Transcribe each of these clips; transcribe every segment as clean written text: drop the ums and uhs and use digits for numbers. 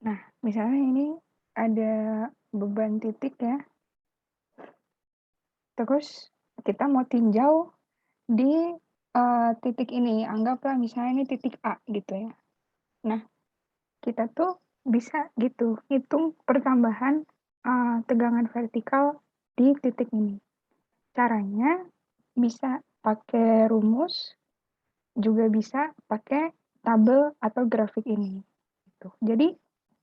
Nah, misalnya ini ada beban titik ya, terus kita mau tinjau di, titik ini, anggaplah misalnya ini titik A gitu ya. Nah, kita tuh bisa gitu hitung pertambahan, tegangan vertikal di titik ini. Caranya bisa pakai rumus, juga bisa pakai tabel atau grafik ini, gitu. Jadi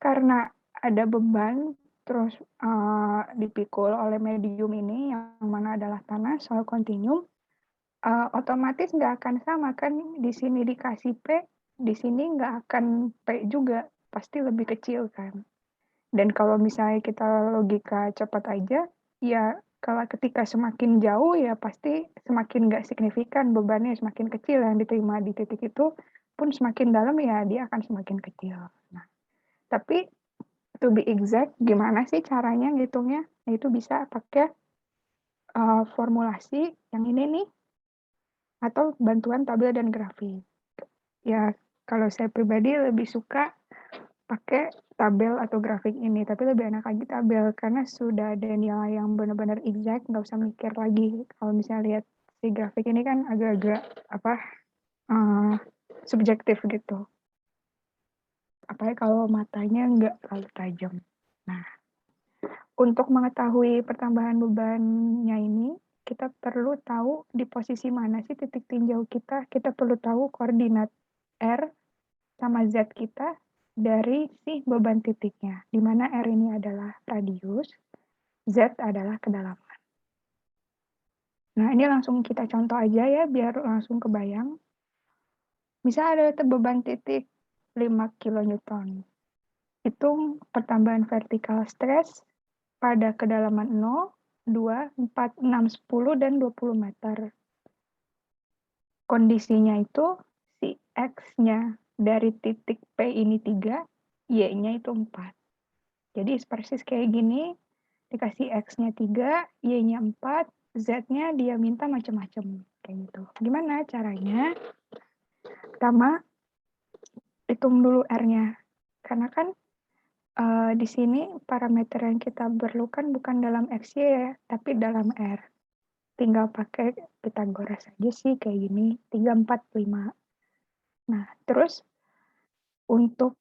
karena ada beban terus, dipikul oleh medium ini yang mana adalah tanah soal kontinum, otomatis nggak akan sama kan, di sini dikasih P, di sini nggak akan P juga, pasti lebih kecil kan. Dan kalau misalnya kita logika cepat aja, ya kalau ketika semakin jauh ya pasti semakin nggak signifikan bebannya, semakin kecil yang diterima di titik itu, pun semakin dalam ya dia akan semakin kecil. Nah, tapi to be exact gimana sih caranya ngitungnya? Nah, itu bisa pakai, formulasi yang ini nih, atau bantuan tabel dan grafik. Ya, kalau saya pribadi lebih suka pakai tabel atau grafik ini, tapi lebih enak lagi tabel karena sudah ada nilai yang benar-benar exact, nggak usah mikir lagi. Kalau misalnya lihat si grafik ini kan agak-agak apa, uh, subjektif gitu. Apalagi kalau matanya nggak terlalu tajam. Nah, untuk mengetahui pertambahan bebannya ini, kita perlu tahu di posisi mana sih titik tinjau kita. Kita perlu tahu koordinat R sama Z kita dari si beban titiknya, di mana R ini adalah radius, Z adalah kedalaman. Nah, ini langsung kita contoh aja ya, biar langsung kebayang. Misal ada beban titik 5 kilonewton. Hitung pertambahan vertikal stres pada kedalaman 0, 2, 4, 6, 10, dan 20 meter. Kondisinya itu si X-nya dari titik P ini 3, Y-nya itu 4. Jadi persis kayak gini, dikasih X-nya 3, Y-nya 4, Z-nya dia minta macam-macam kayak gitu. Gimana caranya? Pertama, hitung dulu R-nya. Karena kan di sini parameter yang kita perlukan bukan dalam X, Y ya, tapi dalam R. Tinggal pakai Pythagoras aja sih kayak gini, 3, 4, 5. Nah, terus untuk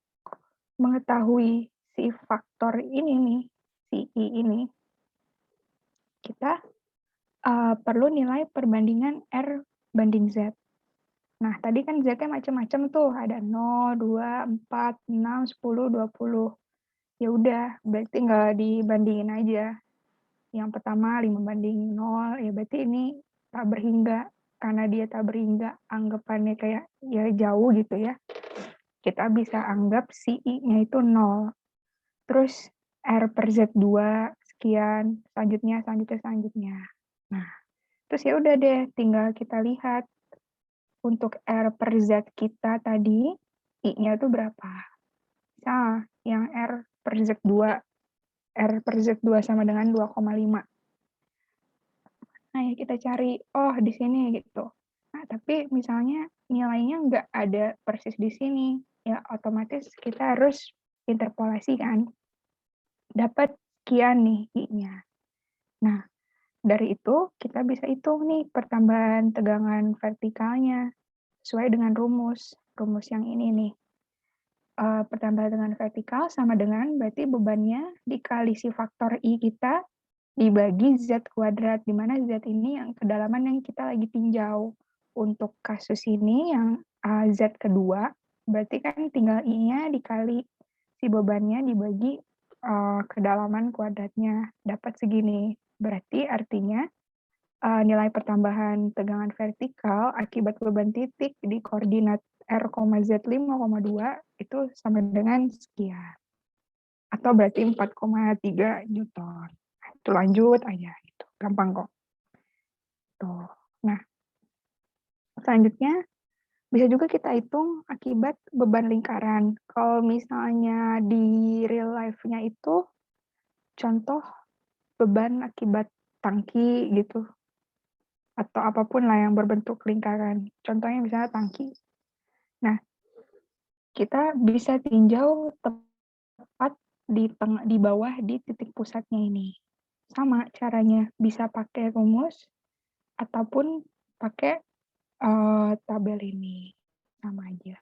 mengetahui si faktor ini nih, si I ini, kita perlu nilai perbandingan R banding Z. Nah, tadi kan Z-nya macam-macam tuh, ada 0, 2, 4, 6, 10, 20. Ya udah, berarti tinggal dibandingin aja. Yang pertama 5 banding 0, ya berarti ini tak berhingga. Karena dia tak berhingga, anggapannya kayak ya jauh gitu ya. Kita bisa anggap si I-nya itu 0. Terus R per Z2 sekian, selanjutnya. Nah, terus ya udah deh, tinggal kita lihat untuk R per Z kita tadi, I-nya itu berapa. Nah, yang R per Z2, R per Z2 sama dengan 2,5. Nah, ya kita cari, oh di sini gitu. Nah, tapi misalnya nilainya nggak ada persis di sini, ya otomatis kita harus interpolasi kan. Dapat sekian nih I-nya. Nah, dari itu kita bisa hitung nih pertambahan tegangan vertikalnya sesuai dengan rumus yang ini nih. Pertambahan tegangan vertikal sama dengan berarti bebannya dikali si faktor I kita dibagi Z kuadrat, di mana Z ini yang kedalaman yang kita lagi tinjau. Untuk kasus ini yang Z kedua, berarti kan tinggal I-nya dikali si bebannya dibagi kedalaman kuadratnya, dapat segini. Berarti artinya nilai pertambahan tegangan vertikal akibat beban titik di koordinat R, Z 5,2 itu sama dengan sekian. Atau berarti 4,3 Newton. Itu lanjut aja gitu. Gampang kok. Tuh. Nah, selanjutnya bisa juga kita hitung akibat beban lingkaran. Kalau misalnya di real life-nya itu contoh beban akibat tangki gitu atau apapun lah yang berbentuk lingkaran. Contohnya misalnya tangki. Nah, kita bisa tinjau tepat di bawah di titik pusatnya ini. Sama caranya, bisa pakai rumus ataupun pakai tabel ini, sama aja.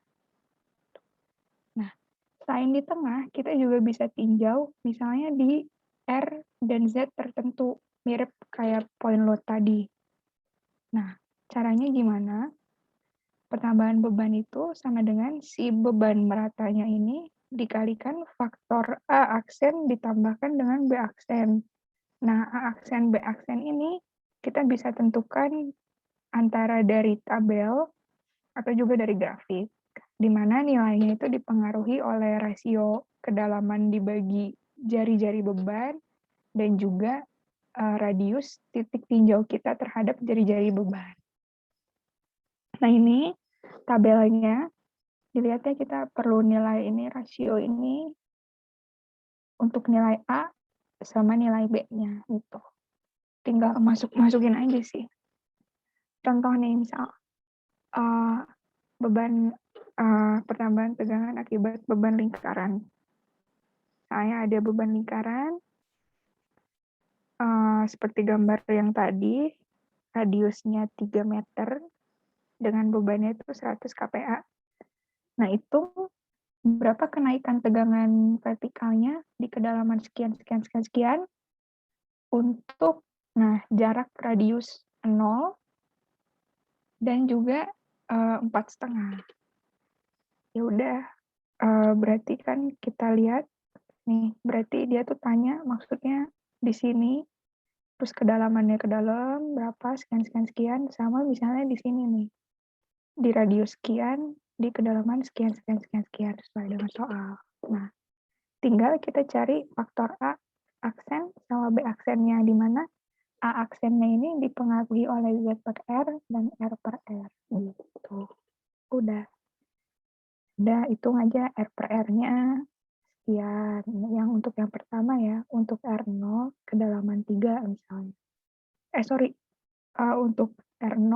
Nah, selain di tengah, kita juga bisa tinjau misalnya di R dan Z tertentu, mirip kayak poin load tadi. Nah, caranya gimana? Pertambahan beban itu sama dengan si beban meratanya ini dikalikan faktor A aksen ditambahkan dengan B aksen. Nah, A aksen, B aksen ini kita bisa tentukan antara dari tabel atau juga dari grafik, di mana nilainya itu dipengaruhi oleh rasio kedalaman dibagi jari-jari beban dan juga radius titik tinjau kita terhadap jari-jari beban. Nah, ini tabelnya, dilihatnya kita perlu nilai ini, rasio ini untuk nilai A sama nilai B-nya gitu. Tinggal masukin aja sih. Contoh nih, misal beban pertambahan tegangan akibat beban lingkaran. Misalnya ada beban lingkaran, seperti gambar yang tadi, radiusnya 3 meter, dengan bebannya itu 100 kPa. Nah, itu berapa kenaikan tegangan vertikalnya di kedalaman sekian, sekian, sekian, sekian, untuk jarak radius 0 dan juga 4,5. Ya udah, berarti kan kita lihat nih, berarti dia tuh tanya maksudnya di sini, terus kedalamannya ke dalam berapa, sekian, sekian, sekian, sama misalnya di sini nih, di radius sekian, di kedalaman sekian, sekian, sekian, sekian, sesuai dengan soal. Nah, tinggal kita cari faktor A aksen sama B aksennya, di mana A aksennya ini dipengaruhi oleh Z per R dan R per R. Gitu. Udah hitung aja R per R-nya sekian. Yang untuk yang pertama ya, untuk R0 kedalaman 3 misalnya. Untuk R0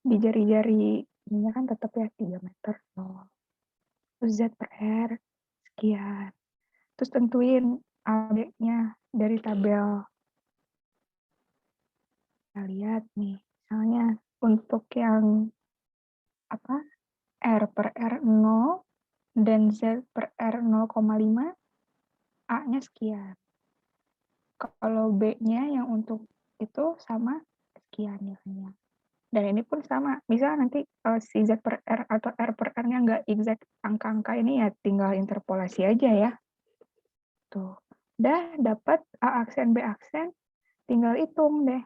di jari-jari ini kan tetap ya 3 meter. Terus Z per R sekian. Terus tentuin AB-nya dari tabel. Kita lihat nih, misalnya untuk yang R per R0 dan Z per R 0,5, A-nya sekian. Kalau B-nya yang untuk itu sama sekian nilainya. Dan ini pun sama. Misal nanti si Z per R atau R per R-nya nggak exact angka-angka ini, ya tinggal interpolasi aja ya. Tuh. Udah dapat A aksen, B aksen, tinggal hitung deh.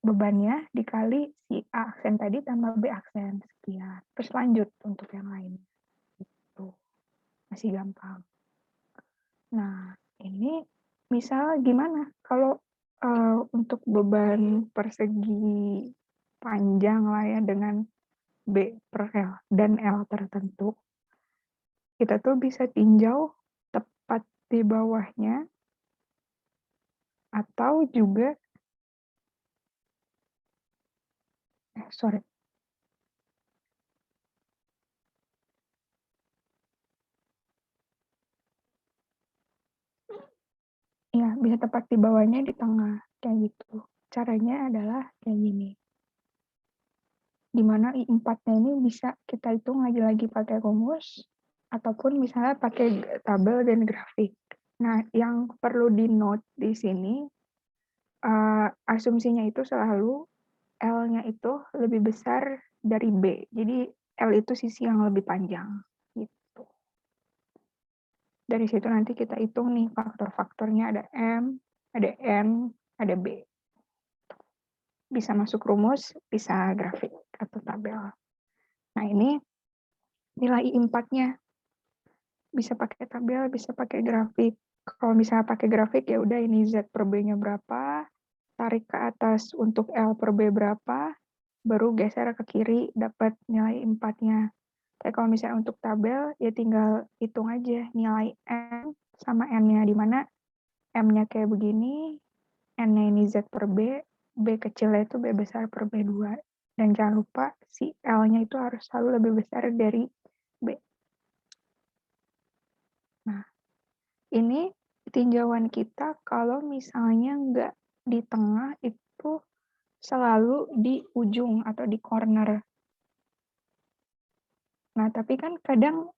Bebannya dikali si A aksen tadi tambah B aksen, sekian. Terus lanjut untuk yang lain. Itu masih gampang. Nah, ini misal gimana kalau untuk beban persegi panjang lah ya dengan B per L dan L tertentu, kita tuh bisa tinjau tepat di bawahnya atau juga sorry. Ya, bisa tepat di bawahnya di tengah kayak gitu. Caranya adalah kayak gini. Dimana I4-nya ini bisa kita hitung lagi-lagi pakai rumus ataupun misalnya pakai tabel dan grafik. Nah, yang perlu di-note di sini, asumsinya itu selalu L-nya itu lebih besar dari B. Jadi L itu sisi yang lebih panjang. Gitu. Dari situ nanti kita hitung nih faktor-faktornya, ada M, ada N, ada B. Bisa masuk rumus, bisa grafik atau tabel. Nah, ini nilai I4-nya. Bisa pakai tabel, bisa pakai grafik. Kalau misalnya pakai grafik, ya udah ini Z per B-nya berapa, tarik ke atas untuk L per B berapa, baru geser ke kiri dapat nilai 4-nya. Tapi kalau misalnya untuk tabel, ya tinggal hitung aja nilai M sama N-nya, di mana M-nya kayak begini, N-nya ini Z per B, B kecilnya itu B besar per B2. Dan jangan lupa si L-nya itu harus selalu lebih besar dari B. Ini tinjauan kita kalau misalnya nggak di tengah, itu selalu di ujung atau di corner. Nah, tapi kan kadang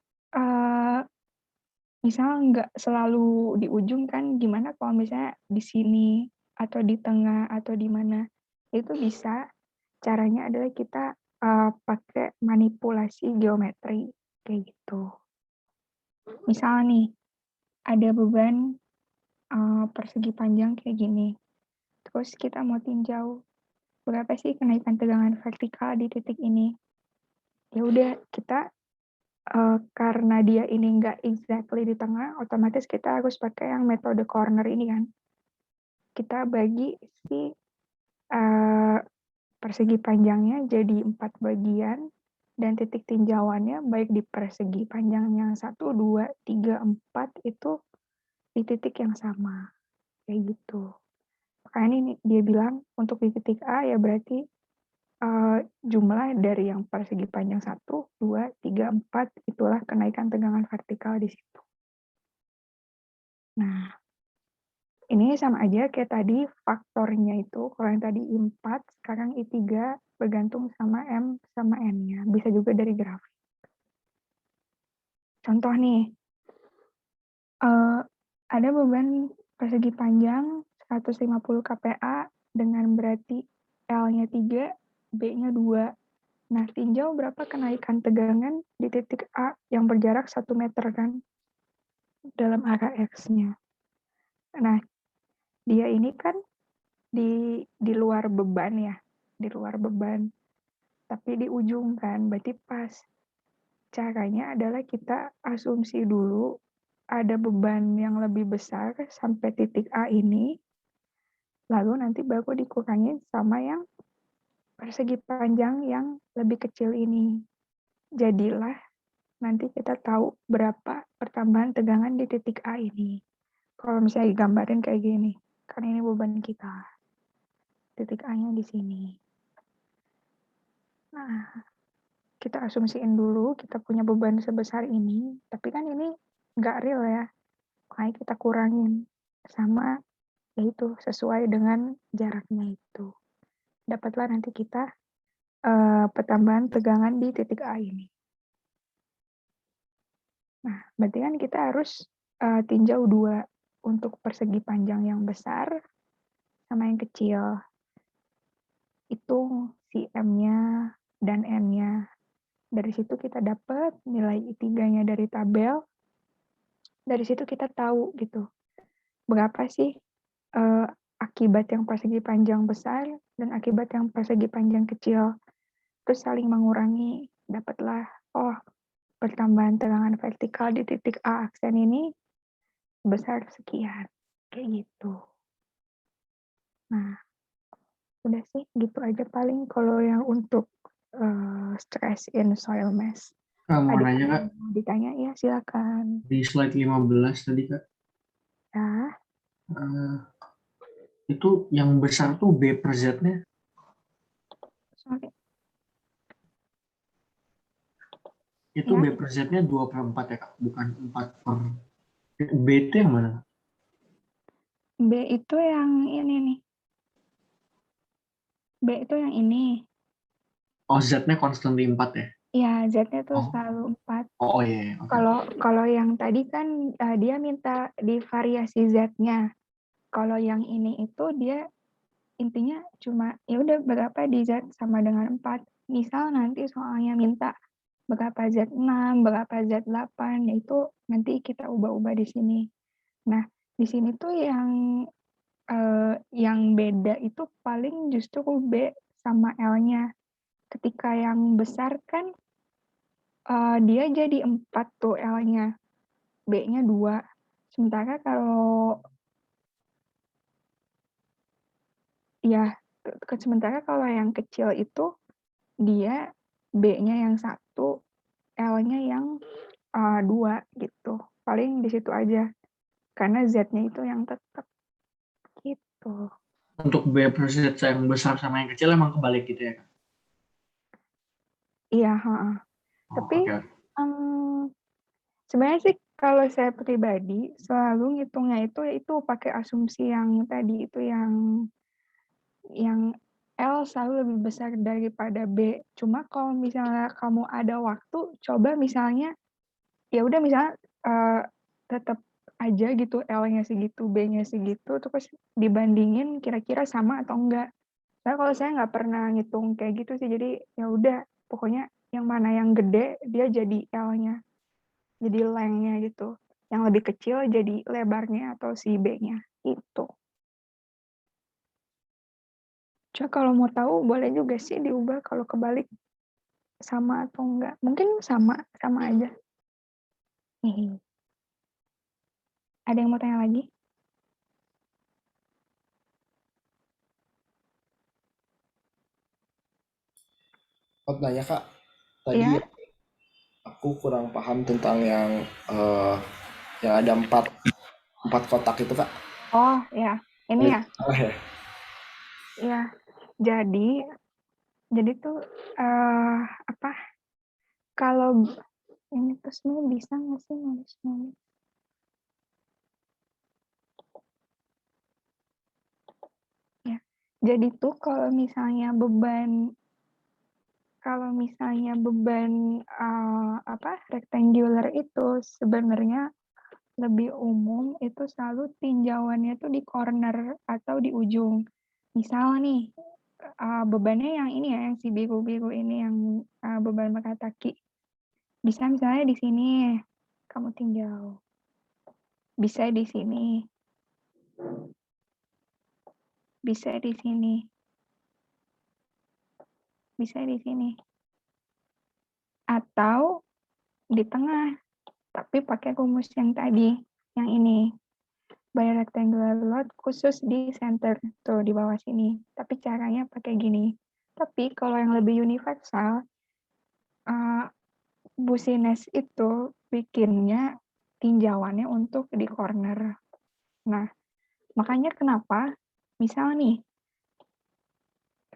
misal nggak selalu di ujung kan, gimana kalau misalnya di sini atau di tengah atau di mana, itu bisa. Caranya adalah kita pakai manipulasi geometri kayak gitu. Misal nih, ada beban persegi panjang kayak gini, terus kita mau tinjau berapa sih kenaikan tegangan vertikal di titik ini. Ya udah, kita karena dia ini nggak exactly di tengah, otomatis kita harus pakai yang metode corner ini kan. Kita bagi si persegi panjangnya jadi 4 bagian, dan titik tinjauannya baik di persegi panjang yang 1, 2, 3, 4 itu di titik yang sama. Kayak gitu. Makanya ini dia bilang untuk di titik A ya berarti jumlah dari yang persegi panjang 1, 2, 3, 4 itulah kenaikan tegangan vertikal di situ. Nah, ini sama aja kayak tadi faktornya itu, kalau yang tadi I4, sekarang I3 bergantung sama M sama N-nya. Bisa juga dari grafik. Contoh nih, ada beban persegi panjang 150 kPa dengan berarti L-nya 3, B-nya 2. Nah, tinjau berapa kenaikan tegangan di titik A yang berjarak 1 meter kan, dalam arah X-nya. Nah, dia ini kan di luar beban ya, di luar beban. Tapi di ujung kan, berarti pas. Caranya adalah kita asumsi dulu ada beban yang lebih besar sampai titik A ini, lalu nanti baru dikurangin sama yang persegi panjang yang lebih kecil ini. Jadilah nanti kita tahu berapa pertambahan tegangan di titik A ini. Kalau misalnya digambarin kayak gini, kan ini beban kita. Titik A-nya di sini. Nah, kita asumsiin dulu kita punya beban sebesar ini, tapi kan ini nggak real ya. Makanya kita kurangin sama yaitu sesuai dengan jaraknya itu. Dapatlah nanti kita pertambahan tegangan di titik A ini. Nah, berarti kan kita harus tinjau 2 untuk persegi panjang yang besar sama yang kecil. Itu si M-nya dan N-nya. Dari situ kita dapat nilai I3-nya dari tabel. Dari situ kita tahu gitu, berapa sih akibat yang persegi panjang besar dan akibat yang persegi panjang kecil. Terus saling mengurangi, dapatlah, oh, pertambahan tegangan vertikal di titik A aksen ini besar sekian. Kayak gitu. Nah, udah sih, gitu aja paling kalau yang untuk stress in soil mass. Mau Ada nanya, Kak, yang mau ditanya? Ya, silakan. di slide 15 tadi, Kak, Ya, itu yang besar tuh B per Z-nya, sorry. itu Ya, B per Z-nya 2/4 ya, Kak, bukan 4 per... B itu yang mana? B itu yang ini nih. B itu yang ini. Oh, Z-nya constantly 4 ya? Ya, Z-nya tuh Oh, selalu 4. oh iya, iya. Oke. Kalau yang tadi kan dia minta di variasi Z-nya. Kalau yang ini itu dia intinya cuma ya udah berapa di Z sama dengan 4. Misal nanti soalnya minta berapa Z6, berapa Z8, ya itu nanti kita ubah-ubah di sini. Nah, di sini tuh yang beda itu paling justru B sama L-nya. Ketika yang besar kan dia jadi 4 tuh L-nya, B-nya 2. Sementara kalau yang kecil itu dia B-nya yang 1, L-nya yang 2 gitu. Paling di situ aja. Karena Z-nya itu yang tetap gitu. Untuk B per Z yang besar sama yang kecil emang kebalik gitu ya, Kak? Iya, Oh, tapi oke. sebenarnya sih Kalau saya pribadi selalu ngitungnya itu pakai asumsi yang tadi itu yang L selalu lebih besar daripada B. Cuma kalau misalnya kamu ada waktu, coba misalnya ya udah misalnya tetap aja gitu L-nya segitu, B-nya segitu, terus dibandingin kira-kira sama atau enggak. Saya kalau saya nggak pernah ngitung kayak gitu sih, jadi ya udah pokoknya yang mana yang gede dia jadi L-nya, jadi length-nya gitu. Yang lebih kecil jadi lebarnya atau si B-nya itu. Cuma kalau mau tahu boleh juga sih diubah kalau kebalik sama atau enggak. Mungkin sama aja. Ada yang mau tanya lagi? Oh, nanya Kak, tadi Iya? aku kurang paham tentang eh, yang ada empat empat kotak itu Kak. Oh ya, ini Ini ya. salah ya? Ya, jadi tuh apa? Kalau ini tuh sebenarnya bisa nggak sih nulis? Ya, jadi tuh kalau misalnya beban rectangular itu sebenarnya lebih umum itu selalu tinjauannya tuh di corner atau di ujung. Misal nih bebannya yang ini ya, yang si biru-biru ini yang beban Makataki. Bisa misalnya di sini kamu tinjau. Bisa di sini. Bisa di sini. Bisa di sini. Atau di tengah, tapi pakai rumus yang tadi, yang ini. By rectangular load khusus di center, tuh di bawah sini. Tapi caranya pakai gini. Tapi kalau yang lebih universal, Bu Sines itu bikinnya tinjauannya untuk di corner. Nah, makanya kenapa, misal nih,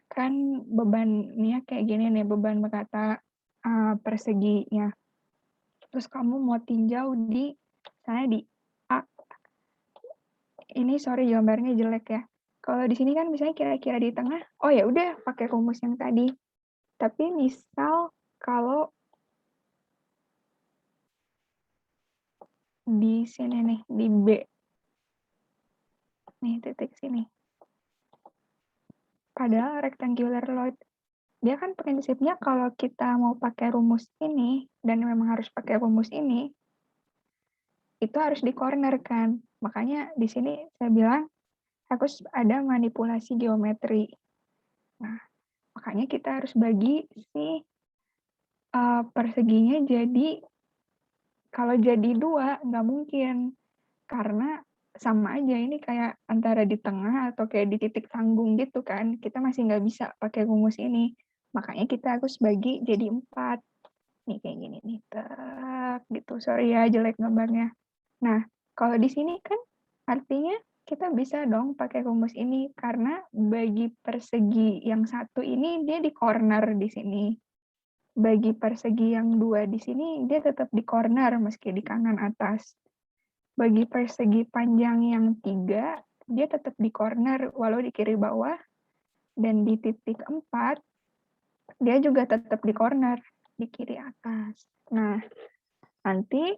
kan bebannya kayak gini nih, beban berkata perseginya. Terus kamu mau tinjau di, saya di A. Ini sorry gambarnya jelek ya. Kalau di sini kan misalnya kira-kira di tengah, oh ya udah pakai rumus yang tadi. Tapi misal kalau di sini nih, di B. Nih titik sini. Padahal rectangular load, dia kan prinsipnya kalau kita mau pakai rumus ini, dan memang harus pakai rumus ini, itu harus di corner kan. Makanya di sini saya bilang harus ada manipulasi geometri. Nah, makanya kita harus bagi si perseginya jadi, kalau jadi 2 nggak mungkin. Karena sama aja ini kayak antara di tengah atau kayak di titik tanggung gitu kan. Kita masih nggak bisa pakai rumus ini. Makanya kita harus bagi jadi 4. Nih kayak gini nih. Gitu. Sorry ya jelek gambarnya. Nah, kalau di sini kan artinya kita bisa dong pakai rumus ini karena bagi persegi yang satu ini dia di corner di sini. Bagi persegi yang 2 di sini dia tetap di corner meski di kanan atas. Bagi persegi panjang yang 3 dia tetap di corner walau di kiri bawah, dan di titik 4 dia juga tetap di corner di kiri atas. Nah, nanti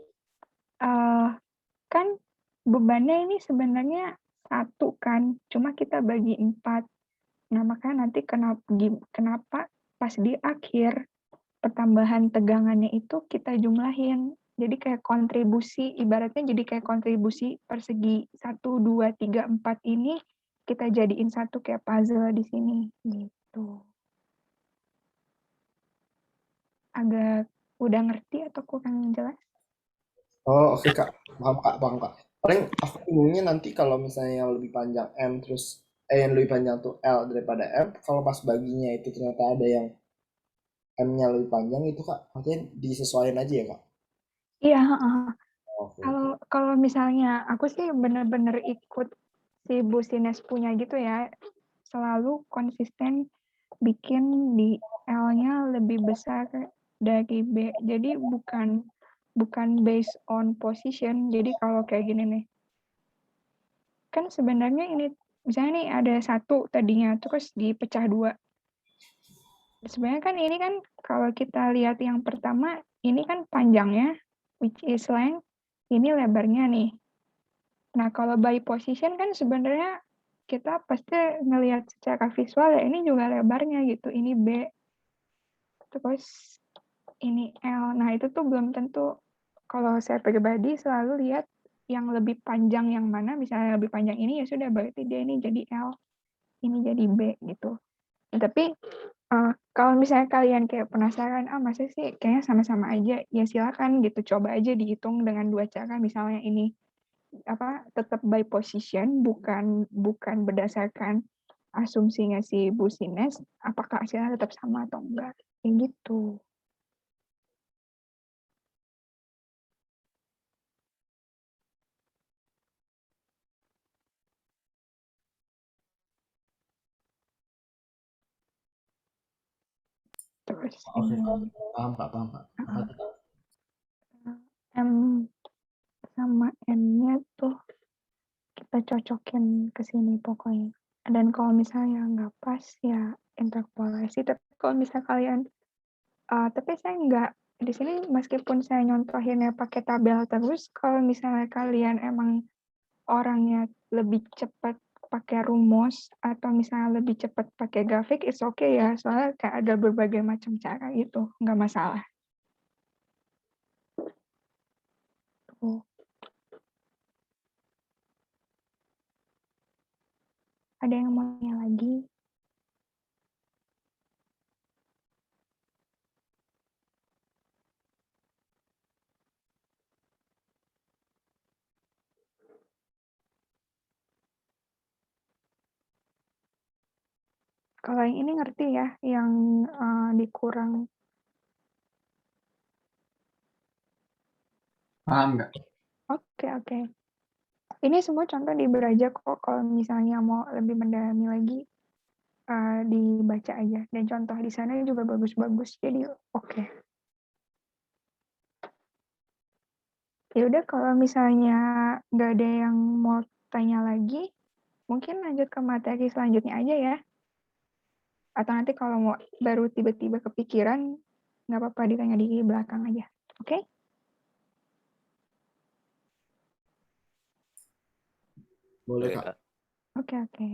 kan bebannya ini sebenarnya 1 kan, cuma kita bagi 4. Nah, makanya nanti kenapa pas di akhir pertambahan tegangannya itu kita jumlahin. Jadi kayak kontribusi, ibaratnya jadi kayak kontribusi persegi 1, 2, 3, 4 ini kita jadiin satu kayak puzzle di sini. Gitu. Agak udah ngerti atau kurang jelas? Oh, oke Kak, paham Kak, paham Kak. Paling aku bingungnya nanti kalau misalnya yang lebih panjang M terus yang lebih panjang tuh L daripada M, kalau pas baginya itu ternyata ada yang M-nya lebih panjang itu Kak, artinya disesuaikan aja ya Kak. Iya, Oke, kalau oke. kalau misalnya aku sih bener-bener ikut si Bu Sines punya gitu ya, selalu konsisten bikin di L-nya lebih besar dari B. Jadi bukan bukan based on position. Jadi kalau kayak gini nih, kan sebenarnya ini misalnya nih ada 1 tadinya terus dipecah 2. Sebenarnya kan ini kan kalau kita lihat yang pertama, ini kan panjangnya, which is length, ini lebarnya nih. Nah, kalau by position kan sebenarnya kita pasti ngelihat secara visual ya ini juga lebarnya gitu, ini B, terus ini L. Nah, itu tuh belum tentu. Kalau saya pribadi selalu lihat yang lebih panjang yang mana, misalnya lebih panjang ini ya sudah berarti dia ini jadi L, ini jadi B gitu. Tapi kalau misalnya kalian kayak penasaran, masa sih kayaknya sama-sama aja, ya silakan gitu, coba aja dihitung dengan 2 cara, misalnya ini tetap by position, bukan berdasarkan asumsinya si Bu Sines, apakah hasilnya tetap sama atau enggak, kayak gitu. Terus Oke, ini paham Kak. Apa tuh, Kak? M sama N-nya tuh kita cocokin ke sini pokoknya. Dan kalau misalnya nggak pas ya interpolasi. Tapi kalau misalnya kalian, tapi saya nggak di sini meskipun saya nyontohinnya pakai tabel terus, kalau misalnya kalian emang orangnya lebih cepat pakai rumus atau misalnya lebih cepat pakai grafik, it's okay ya. Soalnya kayak ada berbagai macam cara gitu, nggak masalah. Tuh. Ada yang mau tanya lagi? Kalau yang ini ngerti ya, yang dikurang. Paham nggak? Oke. Ini semua contoh di Beraja kok. Kalau misalnya mau lebih mendalami lagi, dibaca aja. Dan contoh di sana juga bagus-bagus. Jadi oke. Ya udah, kalau misalnya nggak ada yang mau tanya lagi, mungkin lanjut ke materi selanjutnya aja ya. Atau nanti kalau mau baru tiba-tiba kepikiran, nggak apa-apa ditanya di belakang aja. Oke? Boleh Oke, Kak. Kak. Oke.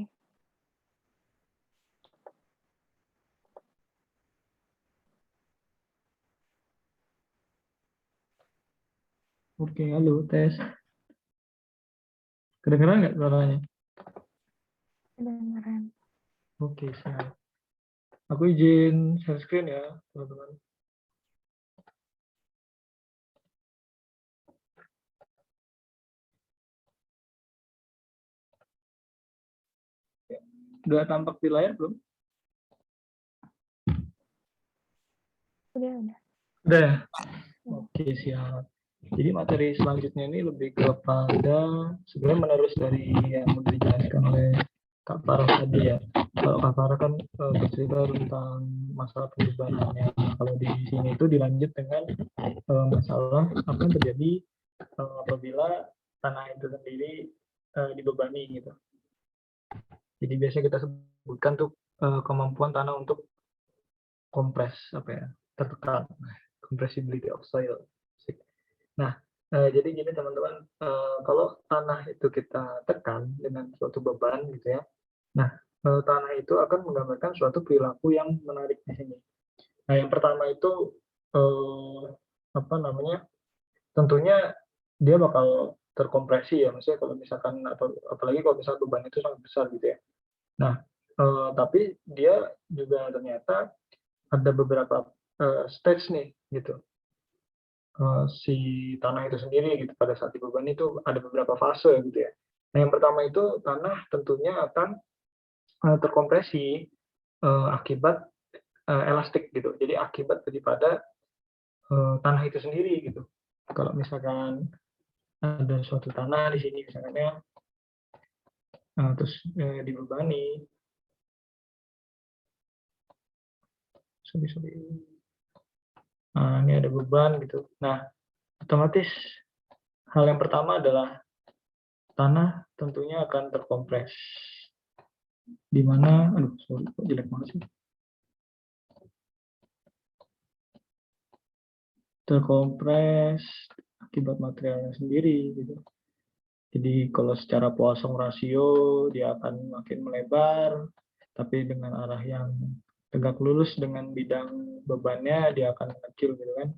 Oke, halo, tes. Kedengeran nggak suaranya? Kedengeran. Oke, siap. Aku izin share screen ya, teman-teman. Udah tampak di layar belum? Udah. Udah ya? Oke, siap. Jadi materi selanjutnya ini lebih kepada sebenarnya menerus dari yang udah dijelaskan oleh Kak Farah tadi ya. Kalau Kak Farah kan bercerita tentang masalah perubahannya. Kalau di sini itu dilanjut dengan masalah apa yang terjadi apabila tanah itu sendiri dibebani gitu. Jadi biasa kita sebutkan tuh kemampuan tanah untuk kompres tertekan, compressibility of soil. Nah, jadi gini teman-teman, kalau tanah itu kita tekan dengan suatu beban gitu ya, nah tanah itu akan menggambarkan suatu perilaku yang menarik di sini. Nah, yang pertama itu apa namanya? Tentunya dia bakal terkompresi ya, maksudnya kalau misalkan atau apalagi kalau misalkan beban itu sangat besar gitu ya. Nah, tapi dia juga ternyata ada beberapa stage nih gitu. Si tanah itu sendiri gitu pada saat dibebani itu ada beberapa fase gitu ya. Nah, yang pertama itu tanah tentunya akan terkompresi akibat elastik gitu. Jadi akibat daripada tanah itu sendiri gitu. Kalau misalkan ada suatu tanah di sini misalnya terus dibebani, sorry. Nah, ini ada beban gitu. Nah, otomatis hal yang pertama adalah tanah tentunya akan terkompres. Di mana, aduh, sorry, kok jelek banget sih. Terkompres akibat materialnya sendiri gitu. Jadi kalau secara Poisson rasio dia akan makin melebar, tapi dengan arah yang tegak lurus dengan bidang bebannya dia akan kecil gitu kan.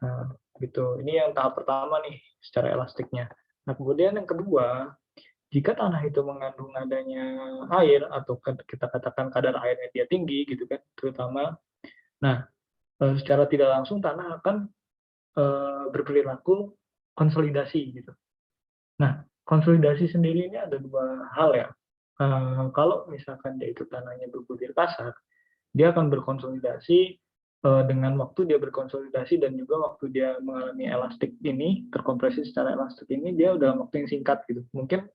Nah, gitu. Ini yang tahap pertama nih secara elastiknya. Nah, kemudian yang kedua, jika tanah itu mengandung adanya air atau kita katakan kadar airnya dia tinggi gitu kan, terutama. Nah, secara tidak langsung tanah akan berperilaku konsolidasi gitu. Nah, konsolidasi sendiri ini ada dua hal ya. Kalau misalkan dia itu tanahnya berbutir kasar, dia akan berkonsolidasi dengan waktu dia berkonsolidasi dan juga waktu dia mengalami elastik ini, terkompresi secara elastik ini, dia dalam waktu yang singkat gitu. Mungkin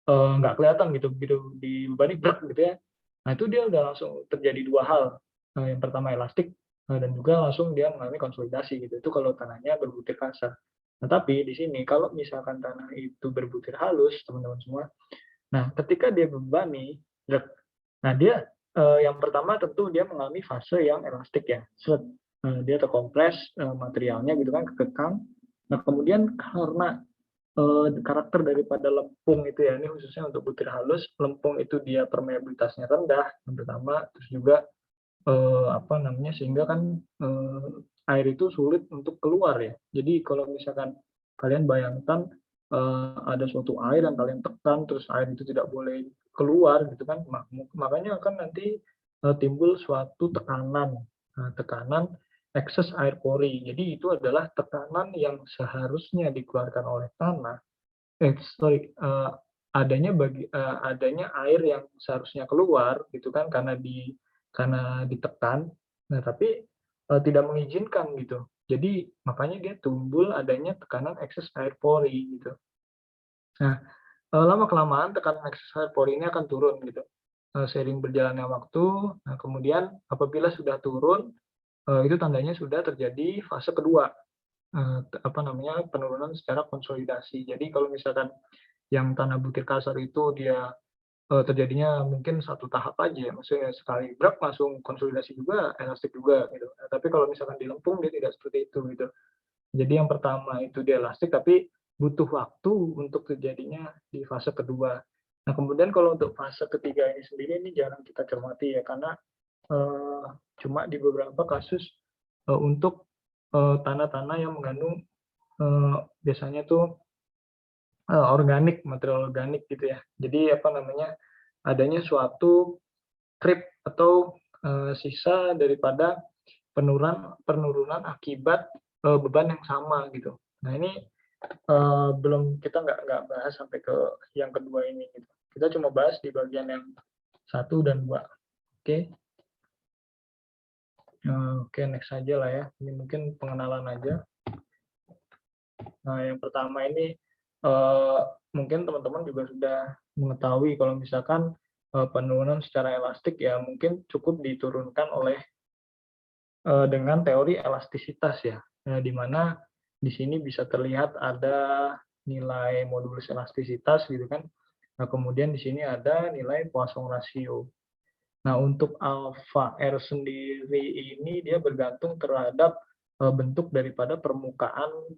nggak kelihatan gitu, begitu dibebani berat gitu ya. Nah itu dia udah langsung terjadi dua hal. Yang pertama elastik dan juga langsung dia mengalami konsolidasi gitu. Itu kalau tanahnya berbutir kasar. Nah, tapi di sini kalau misalkan tanah itu berbutir halus, teman-teman semua, nah ketika dia bebani, nah dia yang pertama tentu dia mengalami fase yang elastik ya. Dia terkompres materialnya gitu kan, kekekang. Nah kemudian karena karakter daripada lempung itu ya, ini khususnya untuk butir halus, lempung itu dia permeabilitasnya rendah yang pertama, terus juga apa namanya, sehingga kan air itu sulit untuk keluar ya. Jadi kalau misalkan kalian bayangkan ada suatu air yang kalian tekan terus air itu tidak boleh keluar gitu kan, makanya akan nanti timbul suatu tekanan. Nah, tekanan ekses air pori. Jadi itu adalah tekanan yang seharusnya dikeluarkan oleh tanah. Adanya air yang seharusnya keluar gitu kan karena ditekan. Nah, tapi tidak mengizinkan gitu. Jadi makanya dia timbul adanya tekanan ekses air pori gitu. Nah, lama-kelamaan tekanan ekses air pori ini akan turun gitu. Seiring berjalannya waktu, nah kemudian apabila sudah turun, itu tandanya sudah terjadi fase kedua, penurunan secara konsolidasi. Jadi kalau misalkan yang tanah butir kasar itu dia terjadinya mungkin satu tahap aja, maksudnya sekali brak langsung konsolidasi juga, elastik juga gitu. Nah, tapi kalau misalkan di lempung dia tidak seperti itu gitu. Jadi yang pertama itu dia elastik, tapi butuh waktu untuk terjadinya di fase kedua. Nah kemudian kalau untuk fase ketiga ini sendiri ini jarang kita cermati ya, karena cuma di beberapa kasus untuk tanah-tanah yang mengandung biasanya tuh organik, material organik gitu ya. Jadi apa namanya, adanya suatu krip atau sisa daripada penurunan akibat beban yang sama gitu. Nah ini belum, kita nggak bahas sampai ke yang kedua ini gitu. Kita cuma bahas di bagian yang 1 dan 2. Oke. Oke, next aja lah ya. Ini mungkin pengenalan aja. Nah, yang pertama ini mungkin teman-teman juga sudah mengetahui kalau misalkan penurunan secara elastik ya mungkin cukup diturunkan oleh dengan teori elastisitas ya, di mana di sini bisa terlihat ada nilai modulus elastisitas gitu kan. Nah, kemudian di sini ada nilai Poisson rasio. Nah, untuk alpha R sendiri ini dia bergantung terhadap bentuk daripada permukaan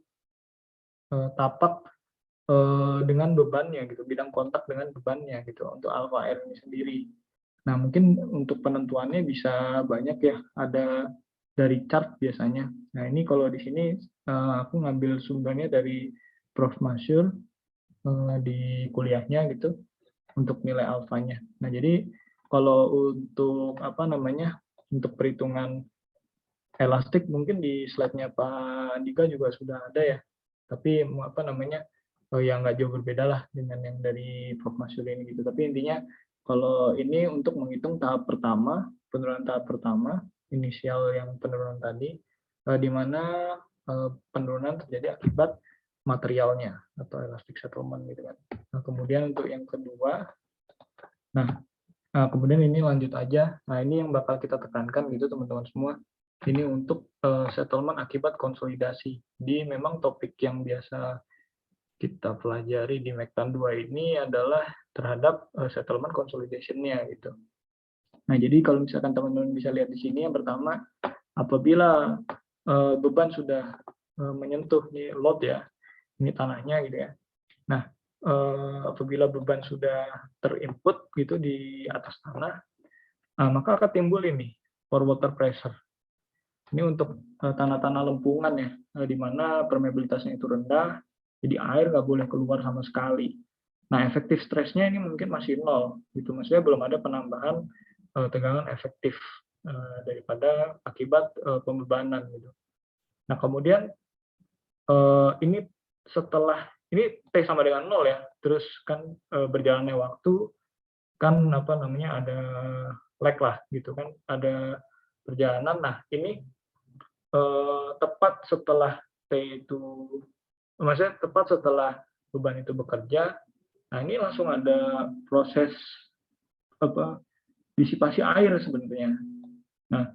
tapak dengan bebannya gitu, bidang kontak dengan bebannya gitu untuk alpha R ini sendiri. Nah, mungkin untuk penentuannya bisa banyak ya, ada dari chart biasanya. Nah, ini kalau di sini aku ngambil sumbernya dari Prof. Masyur di kuliahnya gitu untuk nilai alfanya. Nah, jadi kalau untuk untuk perhitungan elastik mungkin di slide-nya Pak Andika juga sudah ada ya. Tapi yang nggak jauh berbeda lah dengan yang dari Prof. Masyur ini gitu. Tapi intinya kalau ini untuk menghitung tahap pertama, penurunan tahap pertama, inisial yang penurunan tadi, di mana penurunan terjadi akibat materialnya atau elastic settlement gitu kan. Nah, kemudian untuk yang kedua, kemudian ini lanjut aja. Nah, ini yang bakal kita tekankan gitu teman-teman semua. Ini untuk settlement akibat konsolidasi. Jadi memang topik yang biasa kita pelajari di Mektan 2 ini adalah terhadap settlement consolidation-nya gitu. Nah, jadi kalau misalkan teman-teman bisa lihat di sini, yang pertama, apabila beban sudah menyentuh nih load ya, ini tanahnya gitu ya. Nah, apabila beban sudah terinput gitu di atas tanah, maka akan timbul ini for water pressure. Ini untuk tanah-tanah lempungan ya, di mana permeabilitasnya itu rendah, jadi air nggak boleh keluar sama sekali. Nah, efektif stresnya ini mungkin masih nol, gitu. Maksudnya belum ada penambahan tegangan efektif daripada akibat pembebanan gitu. Nah, kemudian ini setelah ini T sama dengan nol ya, terus kan berjalannya waktu kan apa namanya ada lag lah gitu kan, ada perjalanan. Nah, ini tepat setelah T itu, maksudnya tepat setelah beban itu bekerja, nah ini langsung ada proses apa disipasi air sebenarnya. Nah,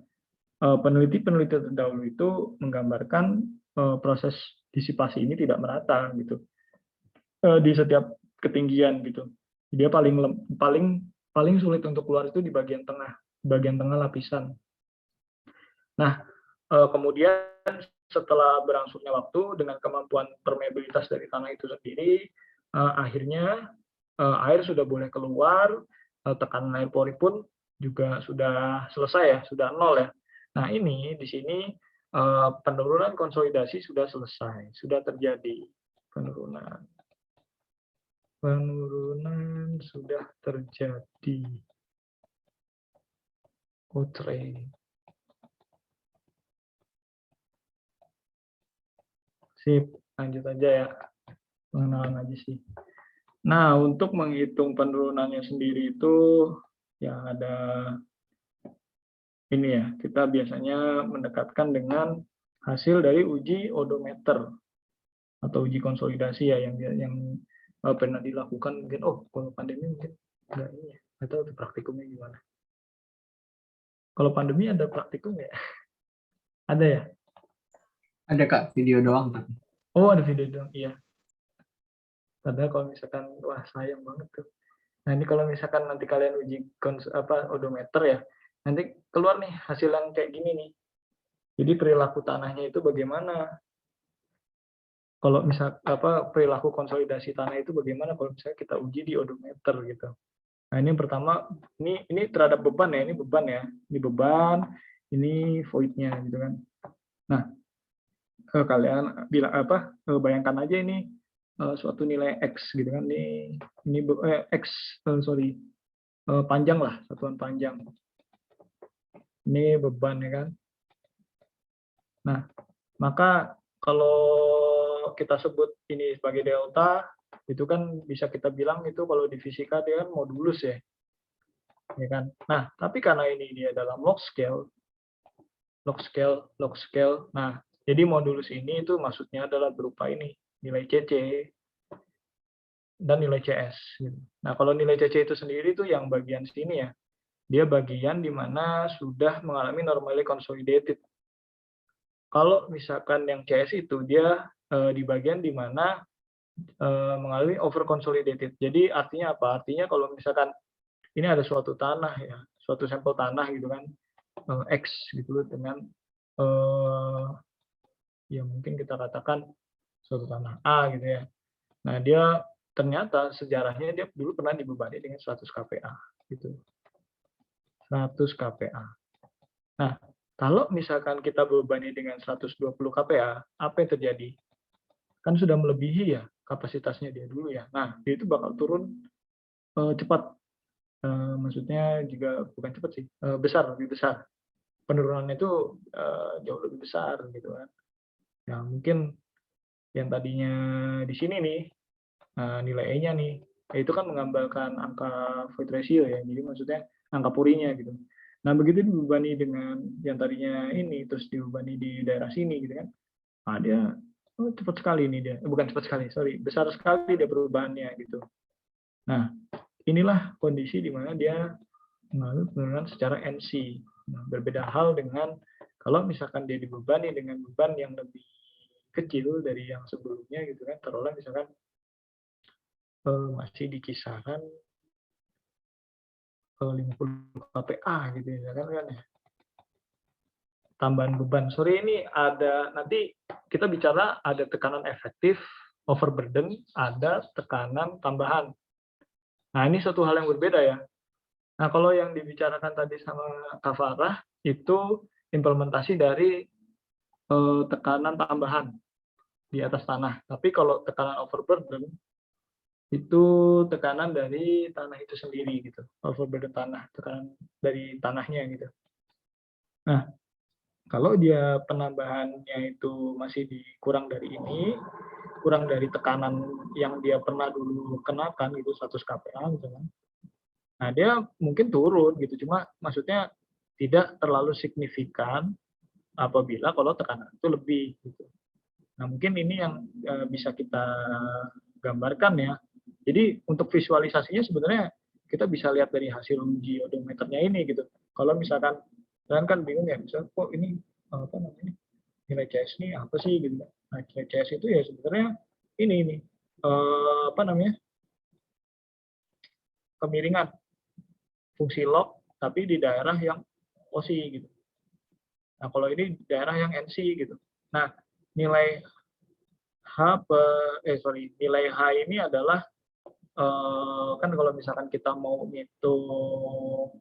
peneliti-peneliti terdahulu itu menggambarkan proses disipasi ini tidak merata gitu di setiap ketinggian gitu. Dia paling sulit untuk keluar itu di bagian tengah lapisan. Nah, kemudian setelah berlangsungnya waktu dengan kemampuan permeabilitas dari tanah itu sendiri, akhirnya air sudah boleh keluar, tekanan air pori pun juga sudah selesai ya, sudah nol ya. Nah ini di sini penurunan konsolidasi sudah selesai, sudah terjadi penurunan sudah terjadi. Outre. Sip, lanjut aja ya. Pengenalan aja sih. Nah, untuk menghitung penurunannya sendiri itu ya ada ini ya, kita biasanya mendekatkan dengan hasil dari uji odometer atau uji konsolidasi ya yang pernah dilakukan mungkin kalau pandemi mungkin enggak ini ya, atau praktikumnya gimana. Kalau pandemi ada praktikum ya? Ada ya? Ada Kak, video doang tapi. Oh, ada video dong, iya. Padahal kalau misalkan, wah sayang banget tuh. Nah ini kalau misalkan nanti kalian uji odometer ya, nanti keluar nih hasil yang kayak gini nih. Jadi perilaku tanahnya itu bagaimana? Kalau misal perilaku konsolidasi tanah itu bagaimana kalau misalnya kita uji di odometer gitu. Nah ini yang pertama, ini terhadap beban ya, ini beban ya, ini beban, ini void-nya gitu kan. Nah kalian bilang bayangkan aja ini suatu nilai X gitu kan, ini panjang lah, satuan panjang. Ini beban ya kan. Nah, maka kalau kita sebut ini sebagai delta, itu kan bisa kita bilang itu kalau di fisika dia kan modulus ya. Ya kan? Nah, tapi karena ini dia dalam log scale. Nah, jadi modulus ini itu maksudnya adalah berupa ini, nilai CC dan nilai CS. Nah, kalau nilai CC itu sendiri itu yang bagian sini ya. Dia bagian di mana sudah mengalami normally consolidated. Kalau misalkan yang CS itu dia di bagian di mana mengalami over consolidated. Jadi artinya apa? Artinya kalau misalkan ini ada suatu tanah ya, suatu sampel tanah gitu kan, X gitu dengan ya mungkin kita katakan suatu tanah A gitu ya. Nah, dia ternyata sejarahnya dia dulu pernah dibebani dengan 100 kPa gitu. 100 kPa. Nah, kalau misalkan kita bebani dengan 120 kPa, apa yang terjadi? Kan sudah melebihi ya kapasitasnya dia dulu ya. Nah, dia itu bakal turun cepat. Maksudnya juga bukan cepat sih, lebih besar. Penurunannya itu jauh lebih besar gitu kan. Ya mungkin yang tadinya di sini nih nilai E-nya nih, itu kan menggambarkan angka void ratio ya. Jadi maksudnya angka purinya gitu. Nah, begitu dibebani dengan yang tadinya ini, terus dibebani di daerah sini gitu kan. Nah, dia cepat sekali ini dia. Bukan cepat sekali, sorry. Besar sekali dia perubahannya gitu. Nah, inilah kondisi di mana dia mengalami penurunan secara NC. Nah, berbeda hal dengan Kalau misalkan dia dibebani dengan beban yang lebih kecil dari yang sebelumnya gitu kan, taruhlah misalkan masih di kisaran 50 kPa gitu ya kan ya. Tambahan beban. Sorry ini ada nanti kita bicara ada tekanan efektif, overburden, ada tekanan tambahan. Nah, ini satu hal yang berbeda ya. Nah, kalau yang dibicarakan tadi sama Kak Farah itu implementasi dari tekanan tambahan di atas tanah. Tapi kalau tekanan overburden itu tekanan dari tanah itu sendiri gitu. Overburden tanah, tekanan dari tanahnya gitu. Nah, kalau dia penambahannya itu masih kurang dari ini, kurang dari tekanan yang dia pernah dulu kenakan gitu 100 kPa misalnya. Nah, dia mungkin turun gitu, cuma maksudnya tidak terlalu signifikan apabila kalau tekanan itu lebih gitu. Nah, mungkin ini yang bisa kita gambarkan ya. Jadi untuk visualisasinya sebenarnya kita bisa lihat dari hasil uji odometernya ini gitu. Kalau misalkan kalian kan bingung ya, misalnya kok ini apa namanya nilai CS ini apa sih gitu. Nah, nilai CS itu ya sebenarnya ini apa namanya kemiringan fungsi log tapi di daerah yang OSI gitu. Nah, kalau ini daerah yang NC gitu. Nah, nilai nilai H ini adalah kan kalau misalkan kita mau ngitung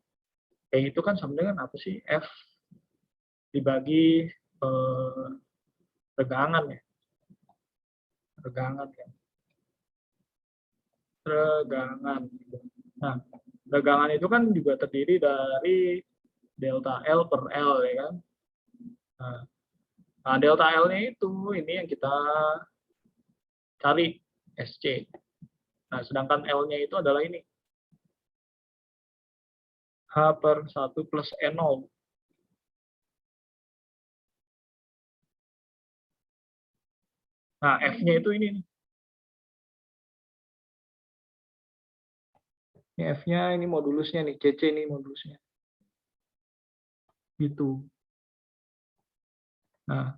itu kan sama dengan apa sih F dibagi regangan ya, regangan kan, regangan. Nah, regangan itu kan juga terdiri dari delta L per L ya kan. Nah, delta L-nya itu ini yang kita cari SC. Nah, sedangkan L-nya itu adalah ini. H per 1 plus N0. Nah, F-nya itu ini. Ini F-nya, ini modulusnya nih. CC ini modulusnya. Gitu. Nah,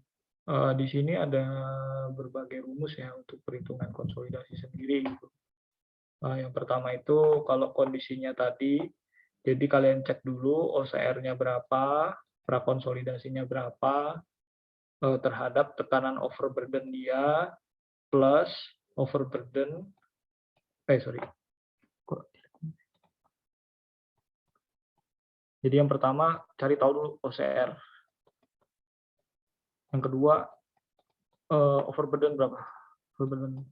di sini ada berbagai rumus ya untuk perhitungan konsolidasi sendiri. Gitu. Yang pertama itu kalau kondisinya tadi, jadi kalian cek dulu OCR-nya berapa, prakonsolidasinya berapa, terhadap tekanan overburden dia, plus overburden, Jadi yang pertama cari tahu dulu OCR. Yang kedua overburden berapa? Overburden.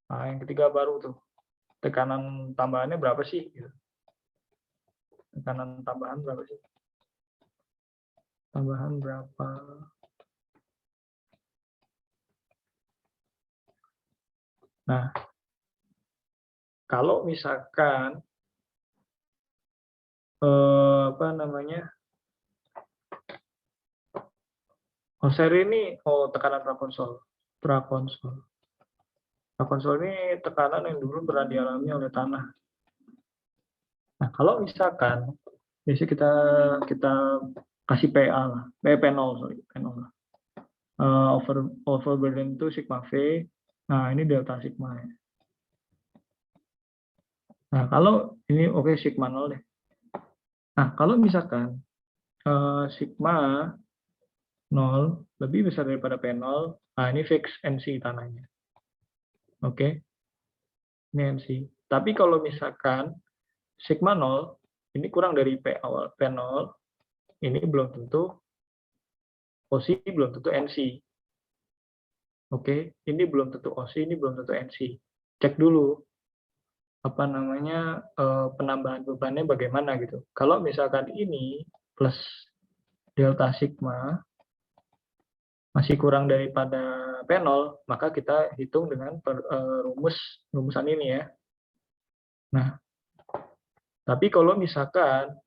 Nah, yang ketiga baru tuh tekanan tambahannya berapa sih? Tekanan tambahan berapa sih? Tambahan berapa? Nah, kalau misalkan apa namanya OCR ini tekanan prakonsol. Prakonsol ini tekanan yang dulu pernah dialami oleh tanah. Nah, kalau misalkan biasanya kita kasih PA lah, P0 lah. Overburden itu sigma V. Nah, ini delta sigma ya. Nah, kalau ini oke sigma 0 deh. Nah, kalau misalkan sigma 0 lebih besar daripada P0, nah ini fix NC tanahnya. Oke. Ini NC. Tapi kalau misalkan sigma 0 ini kurang dari P0, ini belum tentu OC, belum tentu NC. Oke, ini belum tentu OC, ini belum tentu NC. Cek dulu apa namanya penambahan bebannya bagaimana gitu. Kalau misalkan ini plus delta sigma masih kurang daripada P0, maka kita hitung dengan rumusan ini ya. Nah, tapi kalau misalkan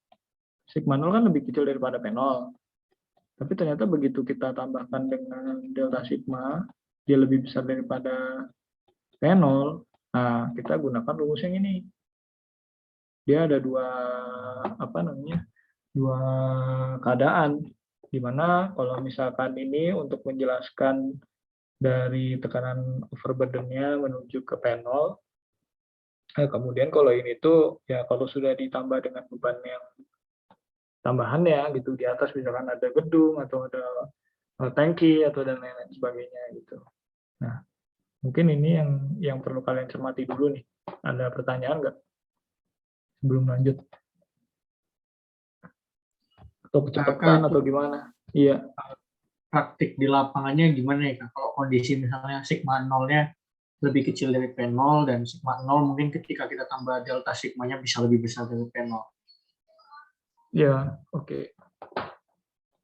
sigma 0 kan lebih kecil daripada P0, tapi ternyata begitu kita tambahkan dengan delta sigma, dia lebih besar daripada P0, nah kita gunakan rumus yang ini. Dia ada dua dua keadaan, di mana kalau misalkan ini untuk menjelaskan dari tekanan overburden-nya menuju ke panel, kemudian kalau ini tuh ya kalau sudah ditambah dengan beban yang tambahan ya gitu di atas, misalkan ada gedung atau ada tangki atau dan lain-lain sebagainya gitu. Nah, mungkin ini yang perlu kalian cermati dulu nih. Ada pertanyaan nggak sebelum lanjut? Atau kecepatan atau gimana? Iya. Praktik di lapangannya gimana ya Kak? Kalau kondisi misalnya sigma nolnya lebih kecil dari P0 dan sigma 0 mungkin ketika kita tambah delta sigmanya bisa lebih besar dari P0. Ya, oke.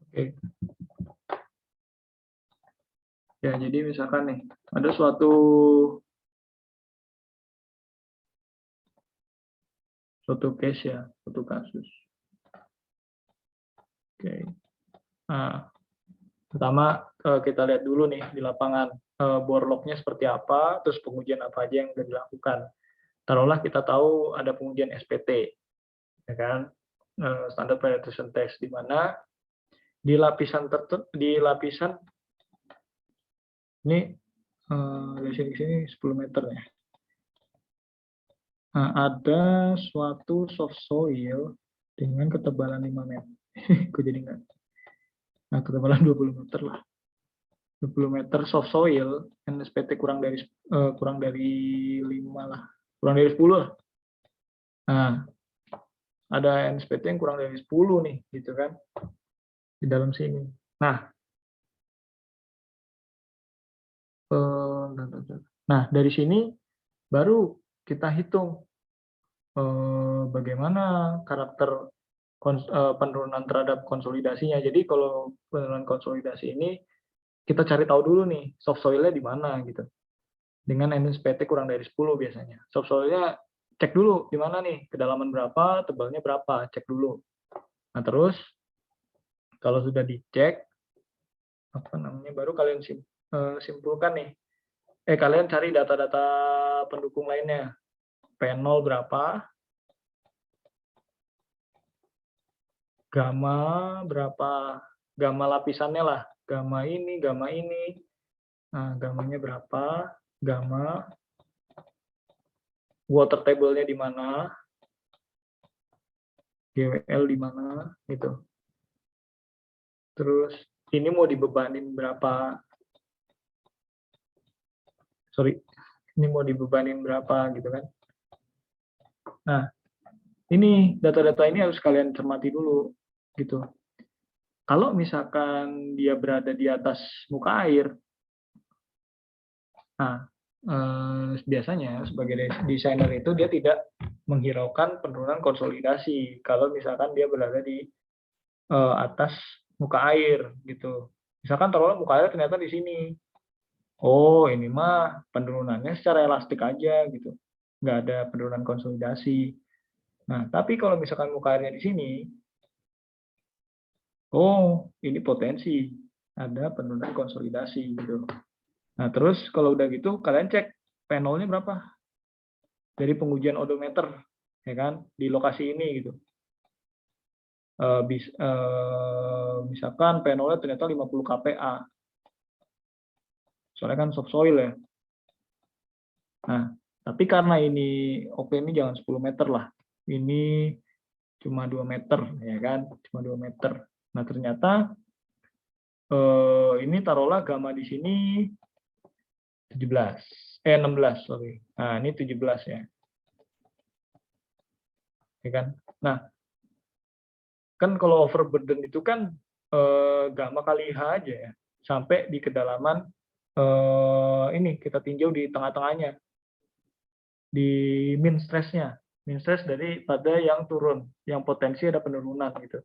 Oke. Ya, jadi misalkan nih, ada suatu case ya, suatu kasus. Oke. Nah, pertama kita lihat dulu nih di lapangan bore log-nya seperti apa, terus pengujian apa aja yang sudah dilakukan. Taruhlah kita tahu ada pengujian SPT, ya kan, standard penetration test, di mana di lapisan ini dari sini 10 meter ya. Nah, ada suatu soft soil dengan ketebalan 5 meter. Kok jadi enggak? Nah, ketebalan 20 meter lah. 20 meter soft soil, NSPT kurang dari 5 lah. Kurang dari 10 lah. Nah, ada NSPT yang kurang dari 10 nih, gitu kan. Di dalam sini. Nah, dari sini baru kita hitung bagaimana karakter penurunan terhadap konsolidasinya. Jadi kalau penurunan konsolidasi ini kita cari tahu dulu nih soft soil-nya di mana gitu. Dengan NSPT kurang dari 10 biasanya. Soft soil-nya cek dulu di mana nih, kedalaman berapa, tebalnya berapa, cek dulu. Nah, terus kalau sudah dicek baru kalian simpulkan nih. Kalian cari data-data pendukung lainnya. P0 berapa, gamma berapa, gamma lapisannya lah, gamma ini, nah gammanya berapa, gamma, water table-nya di mana, GWL di mana, gitu. Terus ini mau dibebanin berapa, gitu kan. Nah, ini data-data ini harus kalian cermati dulu, gitu. Kalau misalkan dia berada di atas muka air, nah, biasanya sebagai desainer itu dia tidak menghiraukan penurunan konsolidasi kalau misalkan dia berada di atas muka air gitu. Misalkan taruhlah muka air ternyata di sini. Oh, ini mah penurunannya secara elastik aja gitu. Nggak ada penurunan konsolidasi. Nah, tapi kalau misalkan muka airnya di sini, oh, ini potensi ada penurunan konsolidasi gitu. Nah, terus kalau udah gitu, kalian cek P0-nya berapa dari pengujian odometer, ya kan, di lokasi ini gitu. Misalkan P0-nya ternyata 50 kPa. Soalnya kan soft soil ya. Nah, tapi karena ini ini jangan 10 meter lah. Ini cuma 2 meter, ya kan? Cuma 2 meter. Nah, ternyata ini taruhlah gamma di sini 16, sorry. Nah, ini 17 ya. Ya kan? Nah, kan kalau overburden itu kan gamma kali H aja ya. Sampai di kedalaman ini kita tinjau di tengah-tengahnya. Di min stress-nya. Min stress daripada yang turun, yang potensi ada penurunan gitu.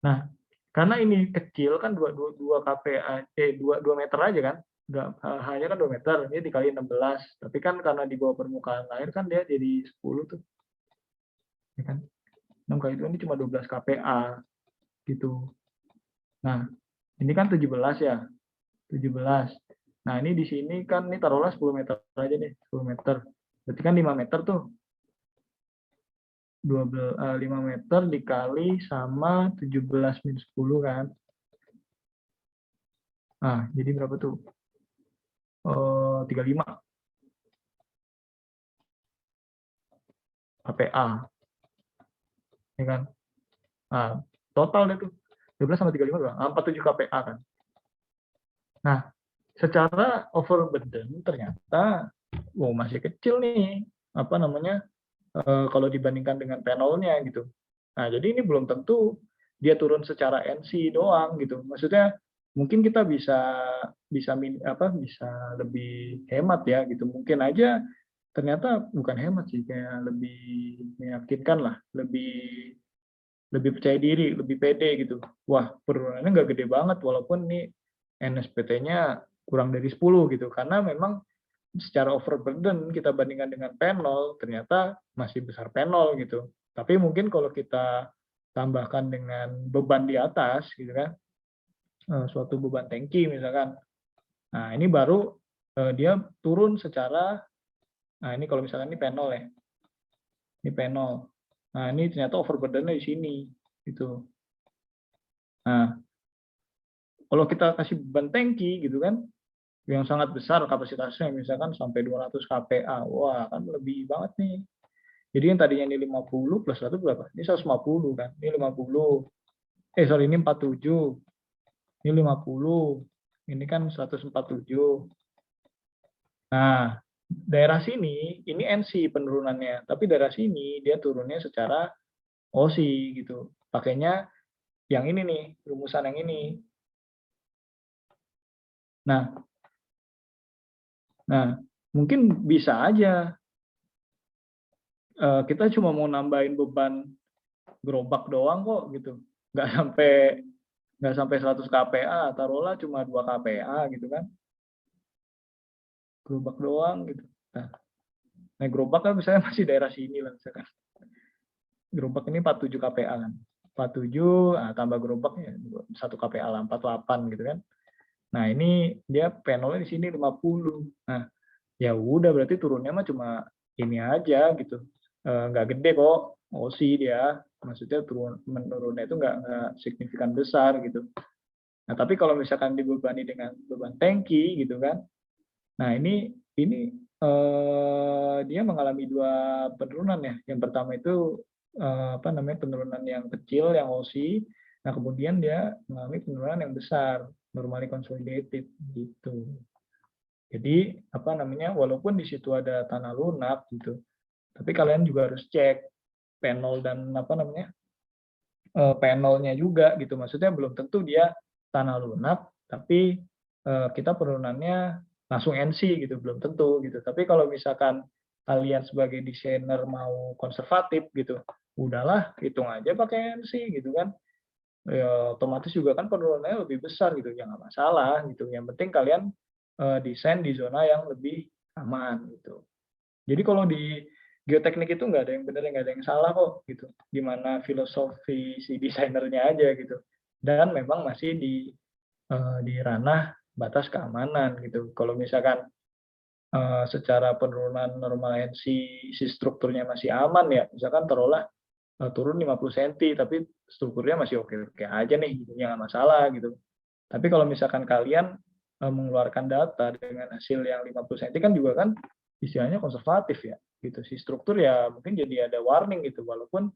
Nah, karena ini kecil kan 2 kPa 2 meter aja kan. Hanya kan 2 meter, ini dikali 16. Tapi kan karena di bawah permukaan air kan dia jadi 10 tuh. Ya kan? 6 kali 2 ini cuma 12 kPa gitu. Nah, ini kan 17 ya. 17. Nah, ini di sini kan ini taruhlah 10 meter aja deh, 10 meter. Berarti kan 5 meter tuh. 5 meter dikali sama 17 min 10 kan. Nah, jadi berapa tuh? 35 kPa. Ya kan? Nah, total deh tuh. 12 sama 35 berapa? 47 kPa kan. Nah, secara overburden ternyata masih kecil nih apa namanya kalau dibandingkan dengan panelnya gitu. Nah, jadi ini belum tentu dia turun secara NC doang gitu. Maksudnya mungkin kita bisa lebih hemat ya gitu. Mungkin aja ternyata bukan hemat sih, kayak lebih meyakinkan lah, lebih lebih percaya diri, lebih pede gitu. Wah, penurunannya nggak gede banget walaupun nih NSPT-nya kurang dari 10 gitu. Karena memang secara overburden kita bandingkan dengan panel, ternyata masih besar panel gitu. Tapi mungkin kalau kita tambahkan dengan beban di atas gitu kan, suatu beban tangki misalkan. Nah, ini baru dia turun secara, nah ini kalau misalkan ini panel ya. Ini panel. Nah, ini ternyata overburden-nya di sini gitu. Nah, kalau kita kasih beban tangki gitu kan, yang sangat besar kapasitasnya, misalkan sampai 200 kPa, wah kan lebih banget nih. Jadi yang tadinya ini 50 plus 1 berapa? Ini 150 kan, ini 50. Ini 47, ini 50, ini kan 147. Nah, daerah sini, ini NC penurunannya, tapi daerah sini dia turunnya secara OC gitu. Pakainya yang ini nih, rumusan yang ini. Nah, mungkin bisa aja kita cuma mau nambahin beban gerobak doang kok gitu, nggak sampai 100 kPa, taruhlah cuma 2 kPa gitu kan, gerobak doang gitu. Nah gerobak kan misalnya masih daerah sini lah misalkan, gerobak ini 47 kPa kan, 47 tambah gerobaknya 1 kPa lah, 48 gitu kan. Nah ini dia panelnya di sini 50. Nah ya udah berarti turunnya mah cuma ini aja gitu, nggak gede kok OC dia, maksudnya menurunnya itu nggak signifikan besar gitu. Nah tapi kalau misalkan dibebani dengan beban tangki gitu kan, nah ini dia mengalami dua penurunan ya. Yang pertama itu penurunan yang kecil yang OC, nah kemudian dia mengalami penurunan yang besar normally consolidated gitu. Jadi walaupun di situ ada tanah lunak gitu, tapi kalian juga harus cek panel dan panelnya juga gitu. Maksudnya belum tentu dia tanah lunak, tapi kita penurunannya langsung NC gitu, belum tentu gitu. Tapi kalau misalkan kalian sebagai desainer mau konservatif gitu, udahlah hitung aja pakai NC gitu kan. Ya, otomatis juga kan penurunannya lebih besar gitu, ya nggak masalah gitu. Yang penting kalian desain di zona yang lebih aman gitu. Jadi kalau di geoteknik itu nggak ada yang benar, nggak ada yang salah kok gitu. Gimana filosofi si desainernya aja gitu. Dan memang masih di ranah batas keamanan gitu. Kalau misalkan secara penurunan normal si strukturnya masih aman ya, misalkan taruhlah turun 50 cm tapi strukturnya masih oke-oke aja nih, gitu, ya nggak masalah gitu. Tapi kalau misalkan kalian mengeluarkan data dengan hasil yang 50 cm kan juga kan istilahnya konservatif ya gitu. Si struktur ya mungkin jadi ada warning gitu, walaupun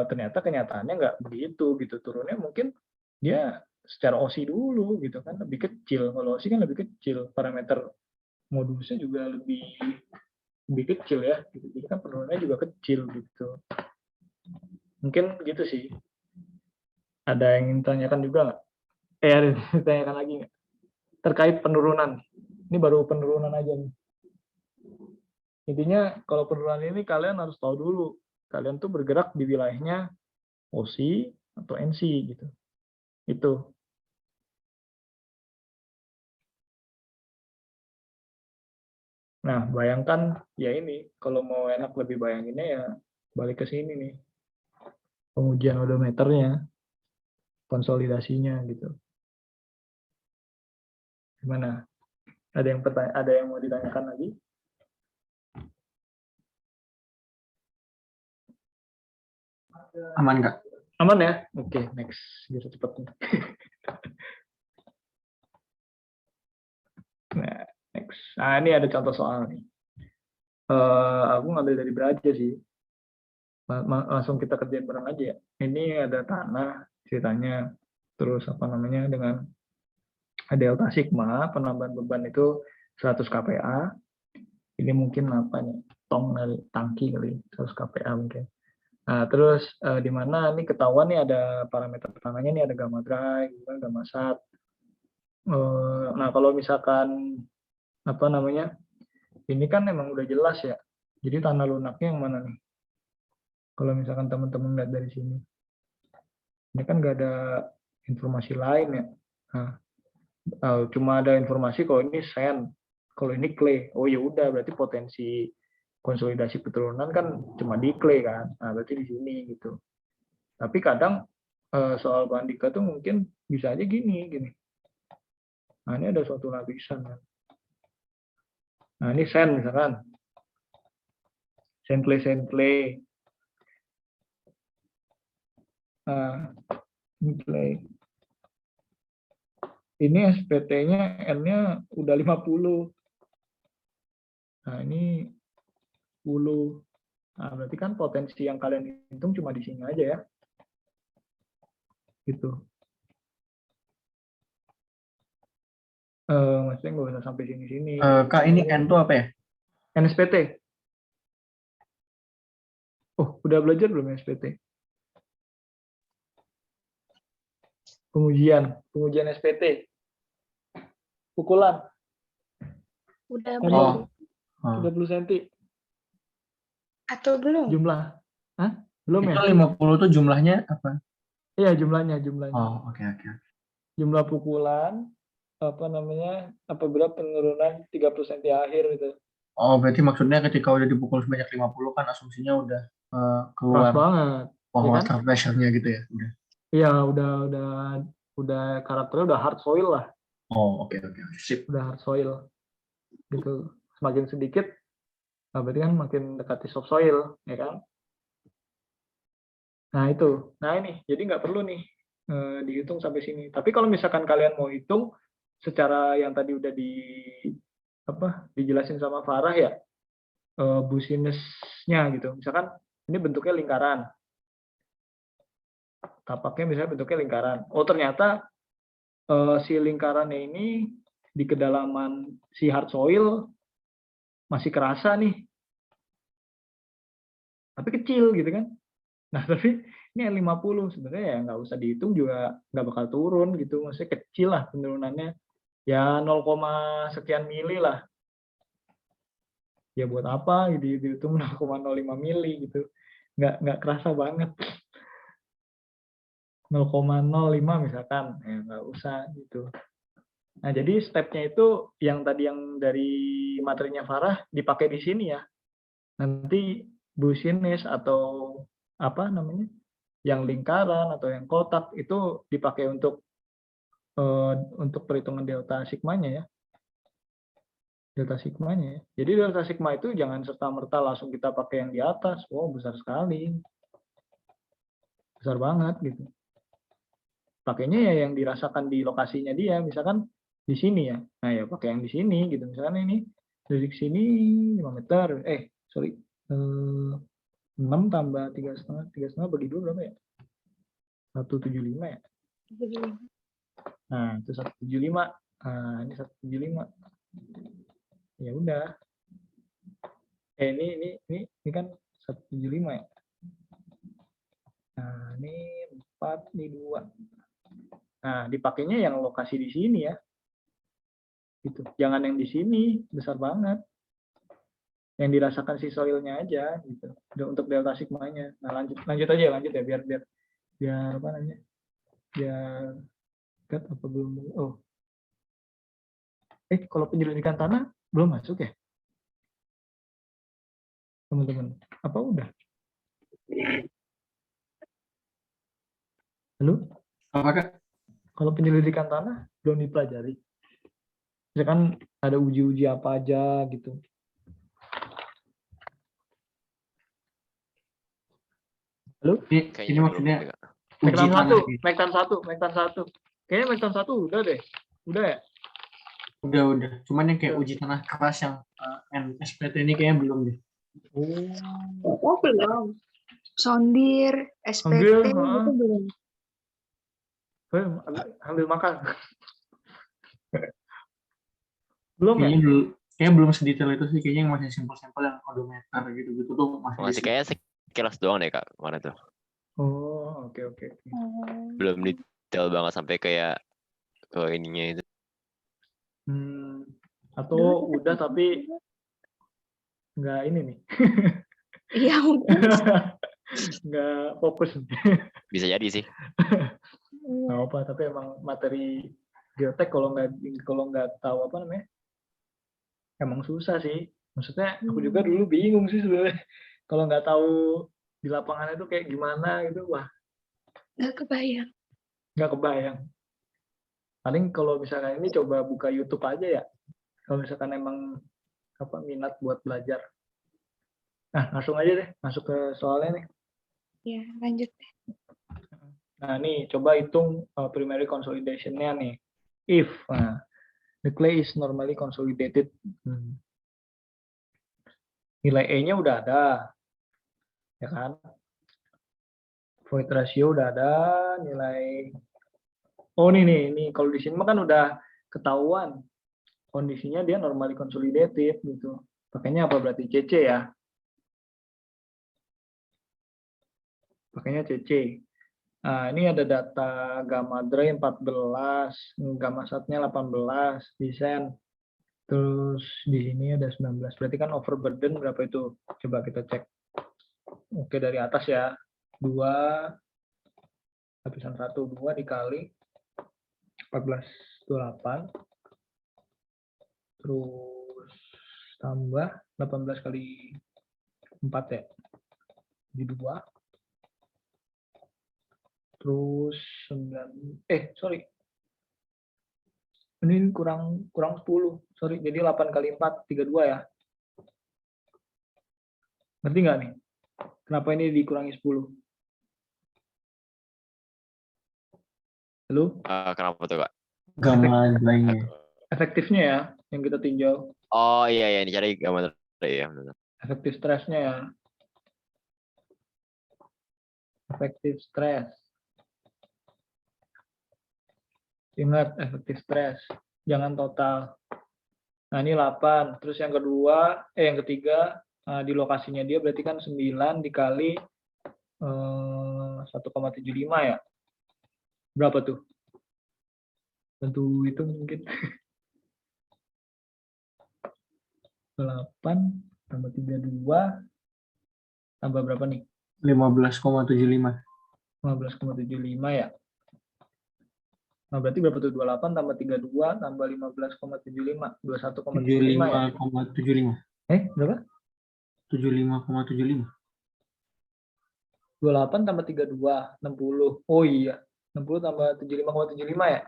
ternyata kenyataannya nggak begitu gitu. Turunnya mungkin dia secara OSI dulu gitu kan lebih kecil. Kalau OSI kan lebih kecil, parameter modusnya juga lebih kecil ya gitu. Jadi kan penurunannya juga kecil gitu. Mungkin gitu sih. Ada yang ingin tanyakan juga nggak? Ada yang ditanyakan lagi nggak? Terkait penurunan. Ini baru penurunan aja nih. Intinya kalau penurunan ini kalian harus tahu dulu. Kalian tuh bergerak di wilayahnya OC atau NC gitu. Itu. Nah, bayangkan ya ini, kalau mau enak lebih bayanginnya ya balik ke sini nih. Pengujian odometernya, konsolidasinya gitu. Gimana? Ada yang mau ditanyakan lagi? Aman Kak? Aman ya? Oke, next. Biar cepet. Nah, next. Nah, ini ada contoh soal nih. Aku ngambil dari Beraja sih. Langsung kita kerjain bareng aja ya. Ini ada tanah ceritanya. Terus apa namanya dengan delta sigma penambahan beban itu 100 kPa. Ini mungkin apa nih? Tong dari tangki kali 100 kPa mungkin. Nah, terus di mana ini ketahuan nih ada parameter tanahnya nih ada gamma dry, gamma sat. Nah, kalau misalkan apa namanya? Ini kan memang udah jelas ya. Jadi tanah lunaknya yang mana nih? Kalau misalkan teman-teman lihat dari sini. Ini kan nggak ada informasi lain ya. Nah, cuma ada informasi kalau ini sand, kalau ini clay. Oh ya udah berarti potensi konsolidasi peturunan kan cuma di clay kan. Nah, berarti di sini gitu. Tapi kadang soal Bandika tuh mungkin bisa aja gini. Nah, ini ada suatu lapisan kan. Nah, ini sand misalkan. Sand clay. Ini clay. Ini SPT-nya N-nya udah 50. Nah, ini 10. Nah, berarti kan potensi yang kalian hitung cuma di sini aja ya. Gitu. Maksudnya nggak usah sampai sini-sini. Kak, ini N itu apa ya? NSPT. Oh, udah belajar belum SPT? Pengujian SPT. Pukulan. Udah Tadi belum? 30 cm. Atau belum? Jumlah. Hah? Belum Itu ya? 50 tuh jumlahnya apa? Iya, jumlahnya. Oh, oke. Jumlah pukulan apabila penurunan 30 cm akhir gitu. Oh, berarti maksudnya ketika udah dipukul sebanyak 50 kan asumsinya udah Keras keluar banget. Ya kan? water pressure-nya gitu ya? Udah. Iya, udah karakternya udah hard soil lah. Oh, oke. Sip. Udah hard soil. Gitu. Semakin sedikit, berarti kan makin dekati soft soil, ya kan? Nah, itu. Nah, ini. Jadi nggak perlu nih dihitung sampai sini. Tapi kalau misalkan kalian mau hitung secara yang tadi udah dijelasin sama Farah ya, business-nya gitu. Misalkan ini bentuknya lingkaran. Tapaknya misalnya bentuknya lingkaran. Oh, ternyata si lingkarannya ini di kedalaman si hard soil masih kerasa nih. Tapi kecil gitu kan. Nah, tapi ini N50 sebenarnya ya nggak usah dihitung juga nggak bakal turun gitu. Maksudnya kecil lah penurunannya. Ya 0, sekian mili lah. Ya buat apa gitu dihitung 0,05 mili gitu. Nggak kerasa banget. 0,05 misalkan. Ya nggak usah gitu. Nah, jadi stepnya itu yang tadi yang dari materinya Farah dipakai di sini ya. Nanti business atau apa namanya? Yang lingkaran atau yang kotak itu dipakai untuk perhitungan delta sigmanya ya. Delta sigmanya ya. Jadi delta sigma itu jangan serta-merta langsung kita pakai yang di atas. Wow, besar sekali. Besar banget gitu. Pakainya ya yang dirasakan di lokasinya dia, misalkan di sini ya. Nah, ya pakai yang di sini gitu. Misalkan ini dari sini 5 meter. 6 tambah 3,5 bagi 2 berapa ya? 175 ya? Nah, itu 175. Nah, ini 175. Ya udah. Ini kan 175 ya. Nah, ini 4, ini 2. Nah, dipakainya yang lokasi di sini ya. Gitu. Jangan yang di sini, besar banget. Yang dirasakan si soilnya aja gitu. Untuk delta sigmanya. Nah, lanjut aja ya biar apa namanya? Biar apa belum? Oh. Kalau penyelidikan tanah belum masuk ya? Teman-teman, apa udah? Halo? Apakah? Kalau penyelidikan tanah belum dipelajari. Misalkan ada uji-uji apa aja gitu. Halo? Ini Kayaknya belum maksudnya deh, Kak. uji Mektan tanah 1, gitu. Mektan 1. Kayaknya Mektan 1 udah deh. Udah ya? Udah. Cuman yang kayak Udah. uji tanah keras yang NSPT ini kayaknya belum deh. Oh. Oh, belum. Sondir, Ambil, SPT gitu belum. ambil makan. Belum ya? Kayaknya belum sedetail itu sih. Kayaknya yang masih simpel-simpel yang odometer gitu-gitu tuh masih Masih kayaknya sekilas doang deh, Kak, kemarin tuh. Oh, oke. Belum detail banget sampai kayak ke ininya itu. Atau udah tapi nggak ini nih. Iya, mungkin. Nggak fokus. Bisa jadi sih. Nggak apa, tapi emang materi geotek kalau nggak tahu apa namanya, emang susah sih. Maksudnya aku juga dulu bingung sih sebenarnya. Kalau nggak tahu di lapangan itu kayak gimana gitu, wah Nggak kebayang. nggak kebayang. Paling kalau misalkan ini coba buka YouTube aja ya. Kalau misalkan emang minat buat belajar. Nah, langsung aja deh masuk ke soalnya nih. Ya, lanjut. Nah, nih coba hitung primary consolidation-nya nih. If the clay is normally consolidated. Nilai E-nya udah ada. Ya kan? Void ratio udah ada, nilai ini kalau di sini kan udah ketahuan kondisinya dia normally consolidated gitu. Pakainya apa berarti CC ya? Pakainya CC. Nah, ini ada data gamma dry 14, gamma satnya 18, desain. Terus di sini ada 19. Berarti kan overburden berapa itu? Coba kita cek. Oke, dari atas ya. 2 lapisan 1 2 dikali 14, 28. Terus tambah 18 kali 4 ya. Di 2. Terus 9 sorry. Ini kurang 10. Sorry, jadi 8 kali 4 32 ya. Ngerti nggak nih? Kenapa ini dikurangi 10? Halo? Kenapa tuh, Kak? gamma dry-nya. Efektifnya ya yang kita tinjau. Oh iya, dicari gambar ya, benar. Efektif stresnya ya. Efektif stres. Ingat, efektif stres. Jangan total. Nah, ini 8. Terus yang ketiga, di lokasinya dia berarti kan 9 dikali 1,75 ya. Berapa tuh? Tentu itu mungkin. 8 tambah 32 tambah berapa nih? 15,75. 15,75 ya. Nah, berarti berapa tuh? 28 tambah 32 tambah 15,75. 21,75 ya? 75,75. Berapa? 75,75. 28 tambah 32, 60. Oh iya, 60 tambah 75,75 ya?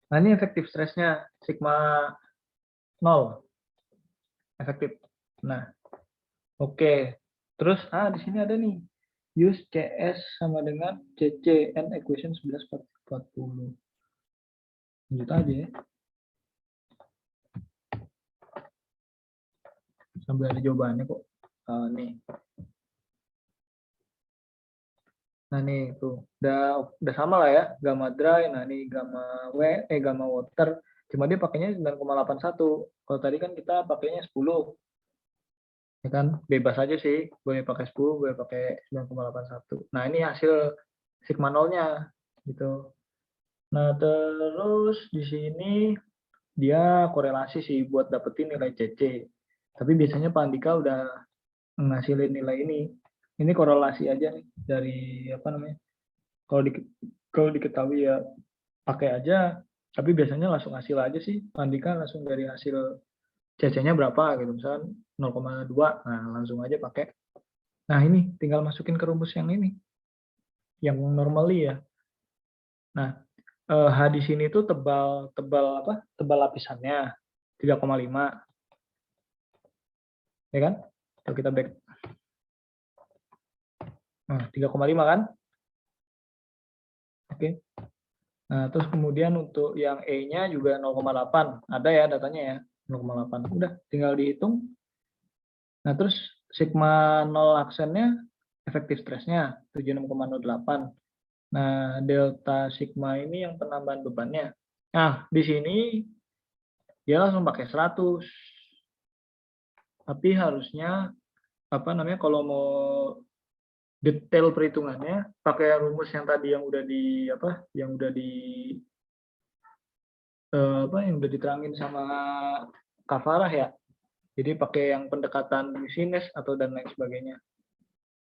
Nah, ini efektif stresnya sigma 0. Efektif. Nah, oke. Terus, di sini ada nih. Use CS sama dengan CC and equation 11/40. Lanjut aja ya. Sambil ada jawabannya kok. Nih. Nah nih tuh udah sama lah ya, gamma dry. Nah ini gamma water. Cuma dia pakainya 9,81. Kalau tadi kan kita pakainya 10. Ya kan bebas aja sih, boleh pakai 10, boleh pakai 9,81. Nah ini hasil sigma nolnya gitu. Nah terus di sini dia korelasi sih buat dapetin nilai CC. Tapi biasanya Pak Andika udah ngasilin nilai ini. Ini korelasi aja nih dari kalau diketahui ya pakai aja. Tapi biasanya langsung hasil aja sih. Pak Andika langsung dari hasil CC-nya berapa gitu, misalkan 0,2, nah langsung aja pakai. Nah ini tinggal masukin ke rumus yang ini, yang normally ya. Nah H di sini tuh tebal lapisannya 3,5, ya kan? Kalau kita back. Nah, 3,5 kan? Oke. Nah, terus kemudian untuk yang E-nya juga 0,8. Ada ya datanya ya, 0,8. Udah, tinggal dihitung. Nah, terus sigma 0 aksennya efektif stresnya 76,08. Nah, delta sigma ini yang penambahan bebannya. Nah, di sini dia langsung pakai 100. Tapi harusnya kalau mau detail perhitungannya pakai rumus yang tadi yang udah diterangin sama Kak Farah ya. Jadi pakai yang pendekatan sinus atau dan lain sebagainya.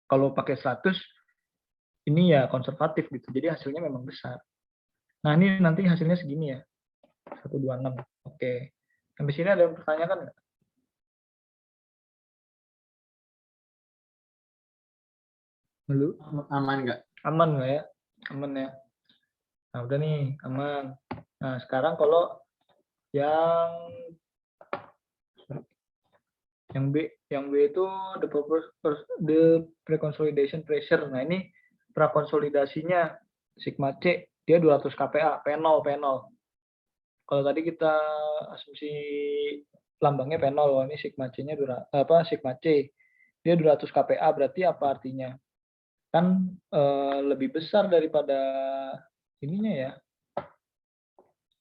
Kalau pakai 100 ini ya konservatif gitu. Jadi hasilnya memang besar. Nah, ini nanti hasilnya segini ya. 126. Oke. Sampai sini ada yang pertanyaan nggak? Halo? Aman nggak? Aman nggak ya? Aman ya. Nah, udah nih, aman. Nah, sekarang kalau yang B itu the preconsolidation pressure. Nah, ini prakonsolidasinya sigma C dia 200 kPa, P0. Kalau tadi kita asumsi lambangnya P0, ini sigma C-nya sigma C. Dia 200 kPa, berarti apa artinya? Kan lebih besar daripada ininya ya.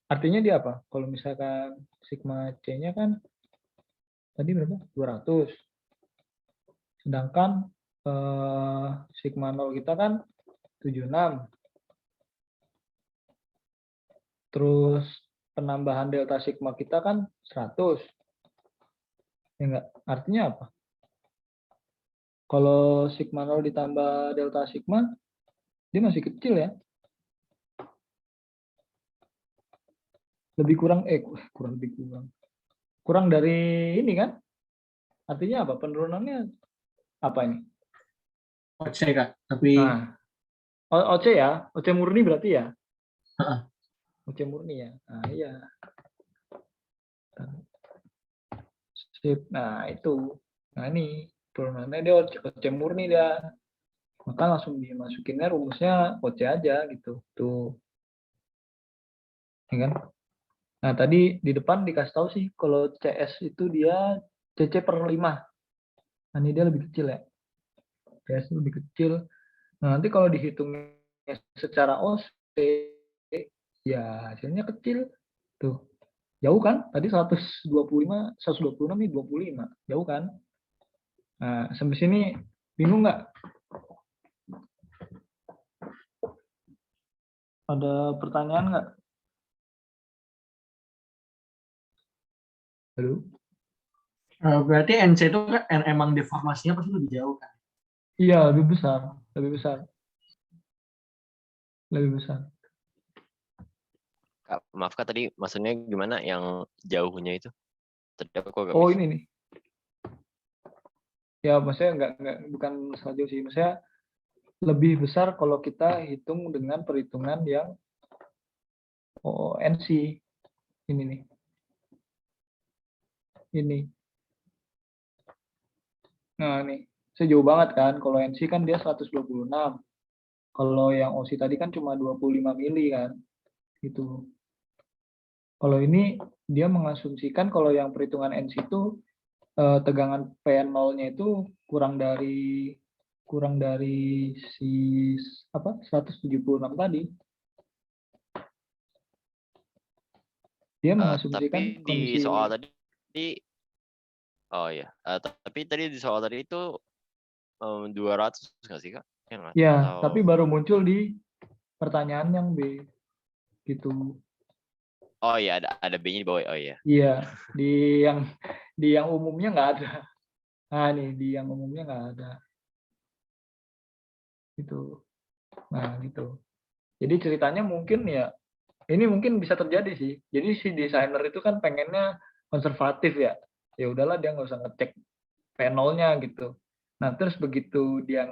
Artinya dia apa? Kalau misalkan sigma C-nya kan tadi berapa? 200. Sedangkan sigma 0 kita kan 76. Terus penambahan delta sigma kita kan 100. Ya enggak? Artinya apa? Kalau sigma 0 ditambah delta sigma, dia masih kecil ya. Kurang dari ini kan? Artinya apa? Penurunannya apa ini? OC Kak, tapi Nah, OC ya, OC murni berarti ya? Heeh. OC murni ya. Nah, iya. Sip. Nah, itu. Nah, ini turunannya dia OC murni dia. Maka langsung dimasukinnya rumusnya OC aja gitu. Tuh. Ya kan? Nah, tadi di depan dikasih tahu sih kalau CS itu dia CC per 5. Nah, ini dia lebih kecil ya. CS lebih kecil. Nah, nanti kalau dihitungnya secara OC ya hasilnya kecil. Tuh. Jauh kan? Tadi 126 nih 25. Jauh kan? Nah, sampai sini bingung nggak? Ada pertanyaan nggak? Halo? berarti NC itu kan emang deformasinya pasti lebih jauh kan? Iya, lebih besar. Kak, maaf Kak, tadi maksudnya gimana yang jauhnya itu? Tadi aku agak Oh, miss. ini nih. Ya, maksudnya bukan masalah jauh sih. Maksudnya lebih besar kalau kita hitung dengan perhitungan yang NC. Ini nih. Ini. Nah, nih. Sejauh banget kan. Kalau NC kan dia 126. Kalau yang OC tadi kan cuma 25 mili kan. Gitu. Kalau ini dia mengasumsikan kalau yang perhitungan NC itu tegangan P0-nya itu kurang dari si 176 tadi. Dia mengasumsikan Tapi di kondisi soal tadi, oh ya, tapi tadi di soal tadi itu 200 nggak sih Kak? Ya, nggak? ya, Atau... tapi baru muncul di pertanyaan yang B gitu. Oh iya, ada B-nya di bawah. Oh iya. Iya, di yang umumnya nggak ada. Nah, nih di yang umumnya nggak ada. Gitu. Nah, gitu. Jadi ceritanya mungkin ya ini mungkin bisa terjadi sih. Jadi si desainer itu kan pengennya konservatif ya. Ya udahlah dia nggak usah ngecek P0-nya gitu. Nah, terus begitu dia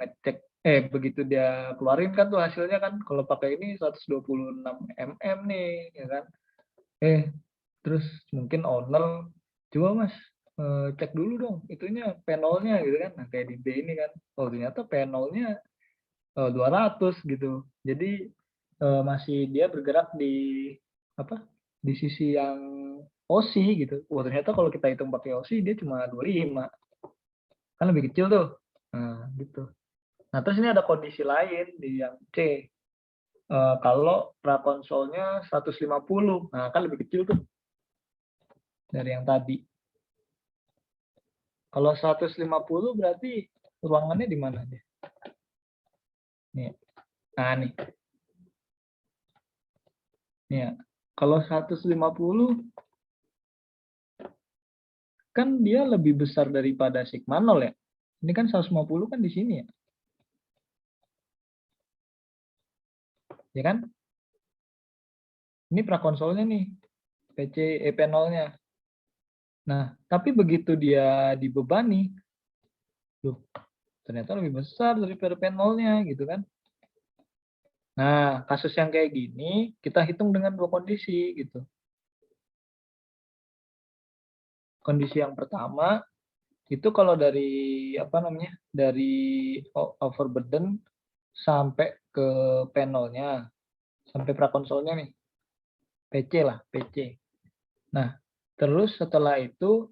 begitu dia keluarin kan tuh hasilnya kan kalau pakai ini 126 mm nih, ya kan. Terus mungkin owner coba Mas cek dulu dong itunya P0-nya gitu kan. Nah, kayak di B ini kan. Oh, ternyata P0-nya 200 gitu. Jadi masih dia bergerak di di sisi yang OSI gitu. Wah, ternyata kalau kita hitung pakai OSI dia cuma 25. Kan lebih kecil tuh. Nah, gitu. Nah, terus ini ada kondisi lain di yang C. Kalau prakonsolnya 150. Nah, kan lebih kecil tuh dari yang tadi. Kalau 150 berarti ruangannya di mana dia? Nih. Nah, nih. Nih ya. Kalau 150 kan dia lebih besar daripada sigma 0 ya. Ini kan 150 kan di sini ya. Ya kan? Ini prakonsolnya nih. PC EP0-nya. Nah, tapi begitu dia dibebani, loh, ternyata lebih besar daripada P0-nya gitu kan. Nah, kasus yang kayak gini kita hitung dengan dua kondisi gitu. Kondisi yang pertama itu kalau dari dari overburden sampai ke P0-nya, sampai prakonsolnya nih. PC lah, PC. Nah, terus setelah itu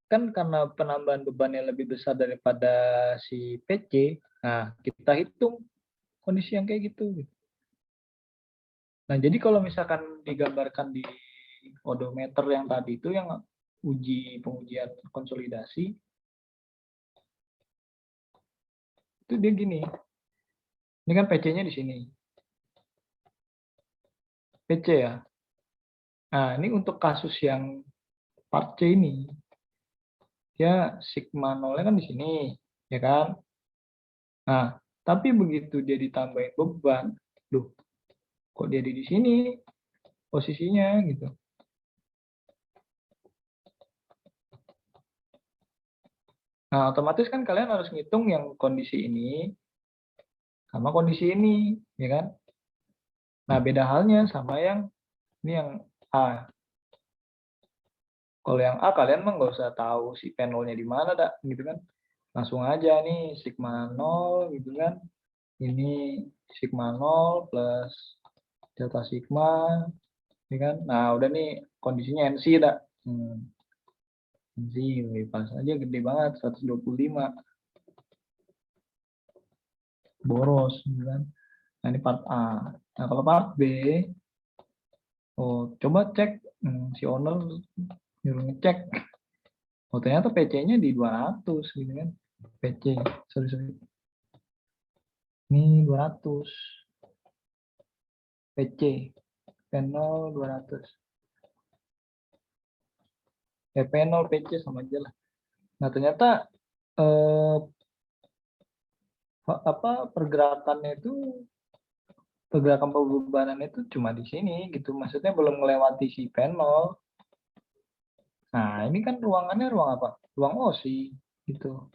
kan karena penambahan bebannya lebih besar daripada si PC, nah kita hitung kondisi yang kayak gitu. Nah, jadi kalau misalkan digambarkan di odometer yang tadi itu yang pengujian konsolidasi, itu dia gini. Ini kan PC-nya di sini. PC ya. Nah, ini untuk kasus yang part C ini. Dia sigma 0-nya kan di sini, ya kan? Nah, tapi begitu dia ditambahin beban, loh, kok dia di sini posisinya gitu. Nah, otomatis kan kalian harus ngitung yang kondisi ini sama kondisi ini, ya kan? Nah, beda halnya sama yang ini yang A. Kalau yang A kalian mah nggak usah tahu si P0-nya di mana, gitu kan? Langsung aja nih sigma 0 gitu kan. Ini sigma 0 plus delta sigma, ya kan? Nah, udah nih kondisinya NC dah. NC pas aja gede banget 125. Boros, gitu kan? Nah, ini part A. Nah, kalau part B, coba cek si owner nyuruh ngecek. Oh, ternyata PC-nya di 200 gitu kan. PC, sorry. Ini 200. PC. P0 200. P0 PC sama aja lah. Nah, ternyata pergerakannya itu pergerakan pembebanan itu cuma di sini gitu. Maksudnya belum melewati si P0. Nah, ini kan ruangannya ruang apa? Ruang OSI gitu.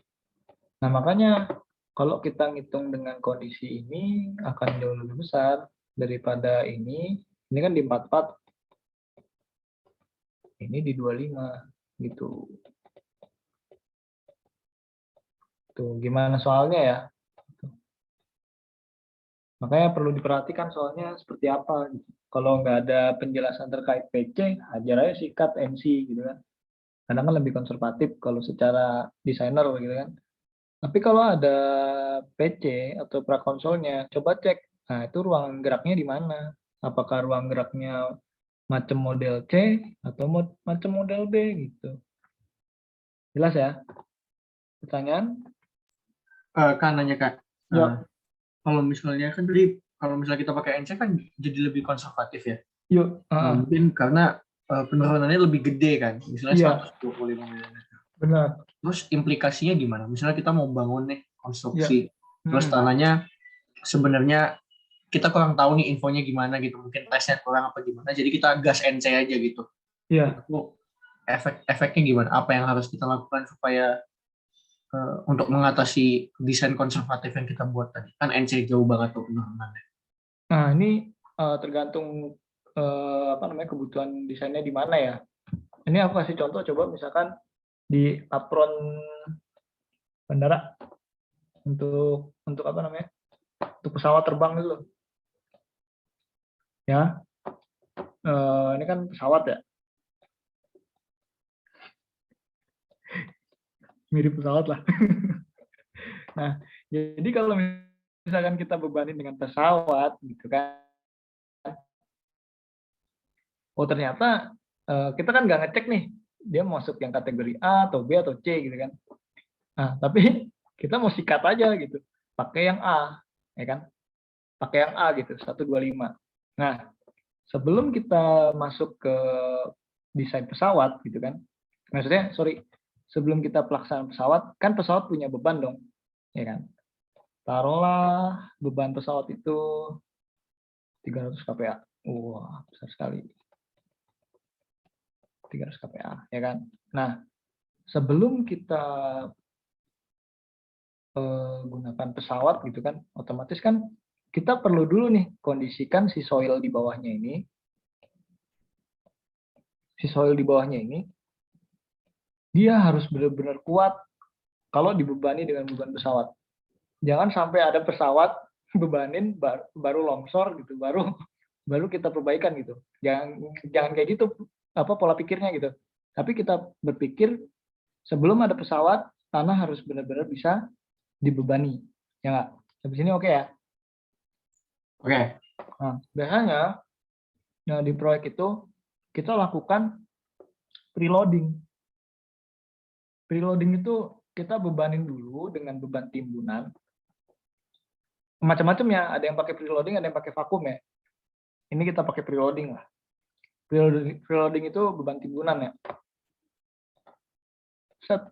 Nah, makanya kalau kita ngitung dengan kondisi ini akan jauh lebih besar daripada ini. Ini kan di 44. Ini di 25 gitu. Tuh, gimana soalnya ya? Makanya perlu diperhatikan soalnya seperti apa. Kalau nggak ada penjelasan terkait PC, ajar aja sikat MC gitu kan. Karena kan lebih konservatif kalau secara desainer gitu kan. Tapi kalau ada PC atau prakonsolnya, coba cek. Nah, itu ruang geraknya di mana? Apakah ruang geraknya macam model C atau macam model B gitu. Jelas ya? Pertanyaan? Kak nanya Kak. Yuk. Kalau misalnya kan tadi kalau misalnya kita pakai NC kan jadi lebih konservatif ya. Yuk. Mungkin karena penurunannya lebih gede kan, misalnya 125 mm. Benar. Terus implikasinya gimana? Misalnya kita mau bangun nih konstruksi, terus tanahnya sebenarnya kita kurang tahu nih infonya gimana gitu, mungkin tesnya kurang apa gimana, jadi kita gas NC aja gitu. Iya. Itu efeknya gimana? Apa yang harus kita lakukan supaya untuk mengatasi desain konservatif yang kita buat tadi? Kan NC jauh banget tuh penurunannya. Nah, ini tergantung kebutuhan desainnya di mana ya. Ini aku kasih contoh, coba misalkan di apron bandara untuk Untuk pesawat terbang itu loh. Ya, ini kan pesawat ya. Mirip pesawat lah. Nah, jadi kalau misalkan kita bebanin dengan pesawat gitu kan, oh ternyata kita kan nggak ngecek nih dia masuk yang kategori A atau B atau C gitu kan. Nah, tapi kita mau sikat aja gitu, pakai yang A, ya kan? Pakai yang A gitu, 125. Nah, sebelum kita masuk ke desain pesawat gitu kan, maksudnya sebelum kita pelaksanaan pesawat, kan pesawat punya beban dong, ya kan? Taruhlah beban pesawat itu 300 kPa. Wah, besar sekali. 300 kPa, ya kan? Nah, sebelum kita gunakan pesawat gitu kan, otomatis kan kita perlu dulu nih kondisikan si soil di bawahnya ini. Si soil di bawahnya ini, dia harus benar-benar kuat kalau dibebani dengan beban pesawat. Jangan sampai ada pesawat bebanin baru longsor gitu, baru kita perbaikan gitu. Jangan kayak gitu pola pikirnya gitu. Tapi kita berpikir sebelum ada pesawat, tanah harus benar-benar bisa dibebani. Ya nggak? Sampai sini oke ya? Oke. Nah, biasanya di proyek itu kita lakukan preloading. Preloading itu kita bebanin dulu dengan beban timbunan. Macam-macam ya, ada yang pakai preloading, ada yang pakai vakum ya. Ini kita pakai preloading lah. Preloading itu beban timbunan ya. Set.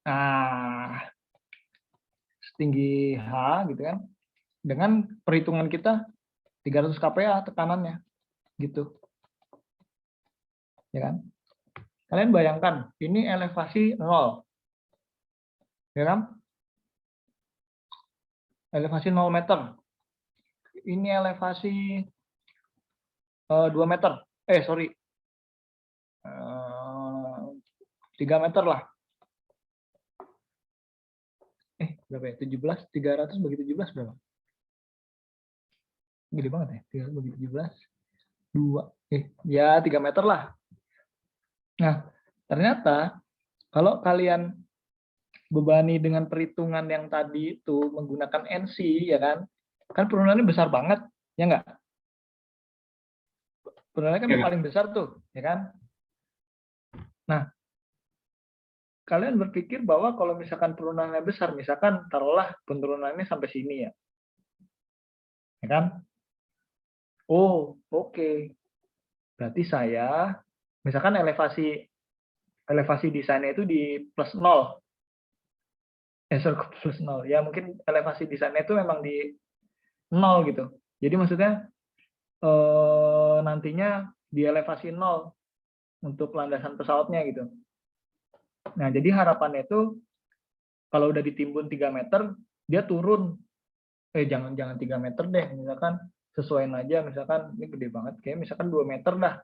Nah, setinggi H gitu kan. Dengan perhitungan kita 300 kPa tekanannya gitu. Ya kan? Kalian bayangkan, ini elevasi 0. Ya kan? Elevasi 0 meter. Ini elevasi 2 meter. 3 meter lah. Berapa ya? 17, 300 bagi 17 berapa? Gede banget ya. 300 bagi 17. 2. Ya 3 meter lah. Nah, ternyata kalau kalian bebani dengan perhitungan yang tadi itu menggunakan NC, ya kan? Kan perundangannya besar banget, ya enggak? Perundangannya kan paling besar tuh, ya kan? Nah, kalian berpikir bahwa kalau misalkan perundangannya besar, misalkan taruhlah penurunannya sampai sini ya. Ya kan? Oh, oke. Berarti saya, misalkan elevasi desainnya itu di plus 0. Plus 0. Ya mungkin elevasi desainnya itu memang di 0 gitu. Jadi maksudnya nantinya di elevasi 0 untuk landasan pesawatnya gitu. Nah, jadi harapannya itu kalau udah ditimbun 3 meter, dia turun. Jangan 3 meter deh, misalkan sesuaiin aja, misalkan ini gede banget, kayak misalkan 2 meter dah.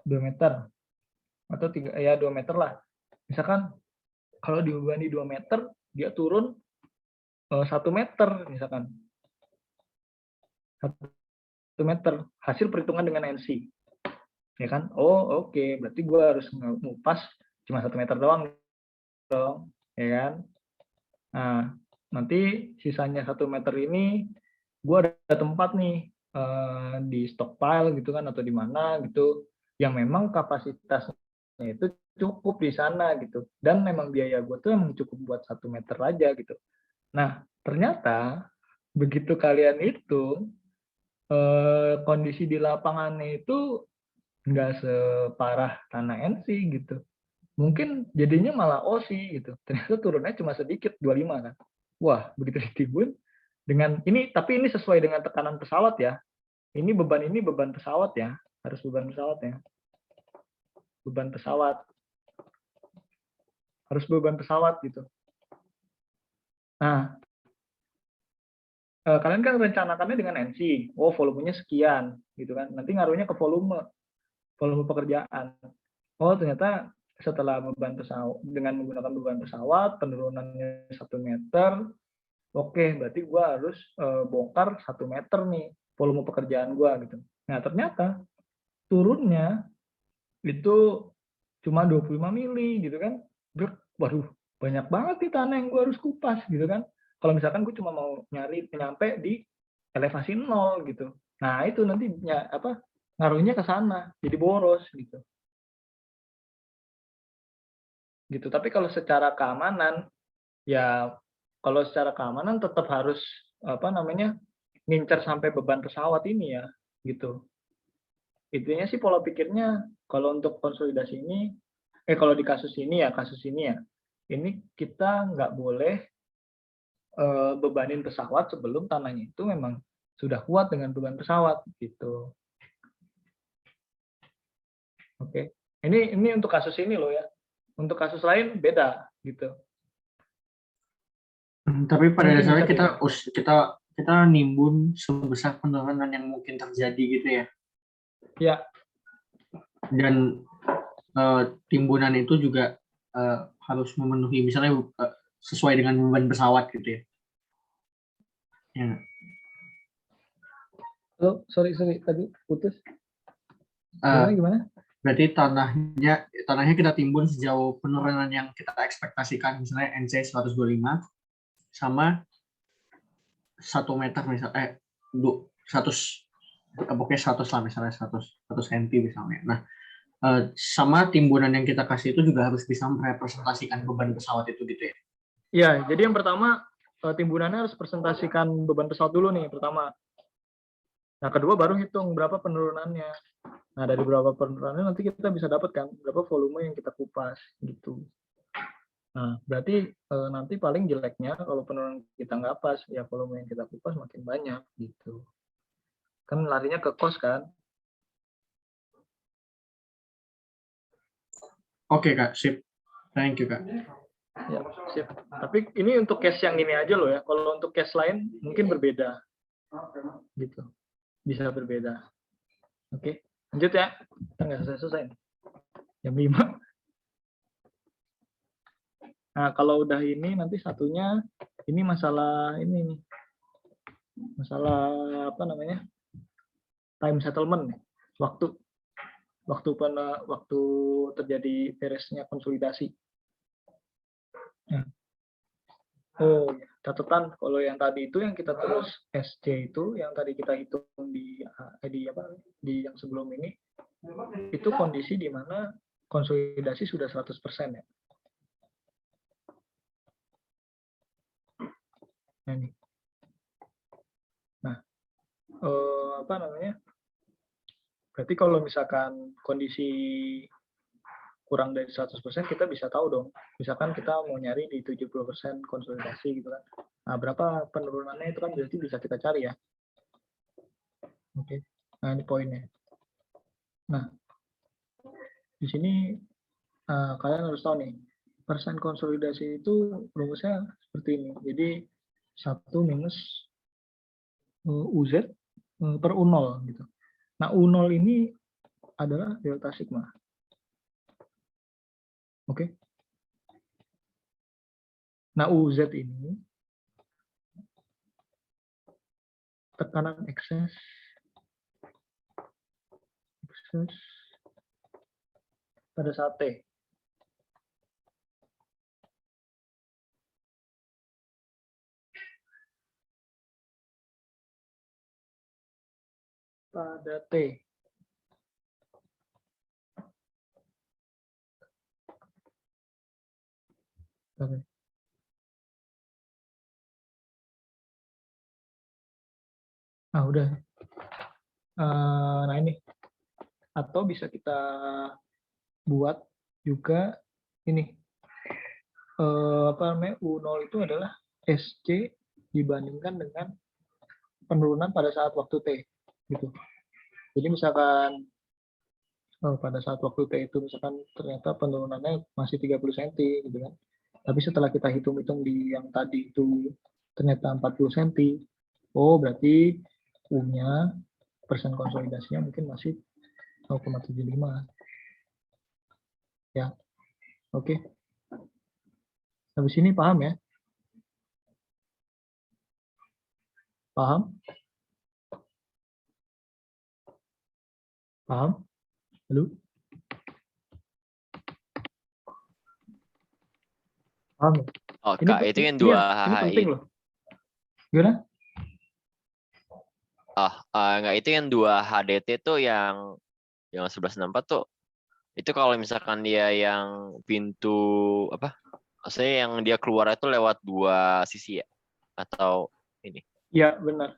2 meter. Atau 2 meter lah. Misalkan kalau dibebani 2 meter, dia turun 1 meter misalkan. 1 meter. Hasil perhitungan dengan NC. Ya kan? Oh, oke. Berarti gue harus ngupas cuma 1 meter doang. Ya kan? Nah, nanti sisanya 1 meter ini gue ada tempat nih di stockpile gitu kan, atau di mana gitu yang memang kapasitasnya itu cukup di sana gitu, dan memang biaya gue tuh emang cukup buat 1 meter aja gitu. Nah, ternyata begitu kalian itu kondisi di lapangannya itu nggak separah tanah NC gitu, mungkin jadinya malah OC gitu. Ternyata turunnya cuma sedikit, 25 kan. Wah, begitu ditimbun dengan ini, tapi ini sesuai dengan tekanan pesawat ya. Ini beban pesawat ya, harus beban pesawat ya. Beban pesawat. Harus beban pesawat gitu. Nah, kalian kan rencanakannya dengan NC. Oh, volumenya sekian gitu kan. Nanti ngaruhnya ke volume pekerjaan. Oh, ternyata setelah beban pesawat dengan menggunakan beban pesawat, penurunannya 1 meter, Oke, berarti gue harus bongkar 1 meter nih volume pekerjaan gue gitu. Nah, ternyata turunnya itu cuma 25 mili gitu kan. Waduh, banyak banget nih tanah yang gue harus kupas gitu kan. Kalau misalkan gue cuma mau nyari nyampe di elevasi 0 gitu. Nah, itu nanti ngaruhnya ke sana, jadi boros gitu. Gitu. Tapi kalau secara keamanan ya kalau secara keamanan tetap harus ngincer sampai beban pesawat ini ya gitu. Intinya sih pola pikirnya kalau untuk konsolidasi ini kalau di kasus ini ya ini kita nggak boleh bebanin pesawat sebelum tanahnya itu memang sudah kuat dengan beban pesawat gitu. Oke. Ini untuk kasus ini loh ya. Untuk kasus lain beda gitu. Tapi pada Mungkin dasarnya bisa kita nimbun sebesar penurunan yang mungkin terjadi gitu ya. Ya. Dan timbunan itu juga harus memenuhi misalnya sesuai dengan beban pesawat gitu ya. Ya. Oh, sorry tadi putus. Gimana? Berarti tanahnya kita timbun sejauh penurunan yang kita ekspektasikan, misalnya NC 125 sama 1 meter misalnya 100 pokoknya 100 lah misalnya 100 cm misalnya. Nah, sama timbunan yang kita kasih itu juga harus bisa merepresentasikan beban pesawat itu gitu ya. Iya, jadi yang pertama timbunannya harus presentasikan beban pesawat dulu nih pertama. Nah, kedua baru hitung berapa penurunannya. Nah, dari berapa penurunannya nanti kita bisa dapat kan berapa volume yang kita kupas gitu. Nah, berarti nanti paling jeleknya kalau penurunan kita nggak pas, ya volume yang kita kupas makin banyak gitu. Kan larinya ke cost kan. Oke Kak, sip. Thank you Kak. Ya, sip. Tapi ini untuk case yang ini aja loh ya. Kalau untuk case lain mungkin berbeda. Gitu. Bisa berbeda. Oke, lanjut ya. Kita nggak selesai. Jam 5. Nah, kalau udah ini nanti satunya ini masalah ini nih. Masalah time settlement nih. Waktu terjadi beresnya konsolidasi. Nah. Oh, ya. Catatan kalau yang tadi itu yang kita terus SC itu yang tadi kita hitung di yang sebelum ini itu kondisi di mana konsolidasi sudah 100% ya. Nah, ini. Nah, berarti kalau misalkan kondisi kurang dari 100% kita bisa tahu dong. Misalkan kita mau nyari di 70% konsolidasi gitu kan. Nah, berapa penurunannya itu kan berarti bisa kita cari ya. Oke. Nah, ini poinnya. Nah, di sini kalian harus tahu nih, persen konsolidasi itu rumusnya seperti ini. Jadi 1 minus UZ per U0 gitu. Nah, U0 ini adalah delta sigma. Oke. Nah, UZ ini tekanan ekses pada saat T. Pada T. Oke. Nah, udah. Nah, ini. Atau bisa kita buat juga ini. U0 itu adalah SC dibandingkan dengan penurunan pada saat waktu T. Gitu. Jadi misalkan pada saat waktu T itu misalkan ternyata penurunannya masih 30 cm gitu kan. Tapi setelah kita hitung-hitung di yang tadi itu ternyata 40 cm. Oh, berarti U-nya persen konsolidasinya mungkin masih 0,75. Ya. Oke. Habis ini paham ya? Paham? Paham? Halo? Paham ya? Oh, Ini Kak, itu yang iya, 2 ini penting loh. Gimana? enggak, itu yang 2 HDT tuh yang 1164 tuh. Itu kalau misalkan dia yang pintu apa? Maksudnya yang dia keluar itu lewat 2 sisi ya? Atau ini? Iya, benar.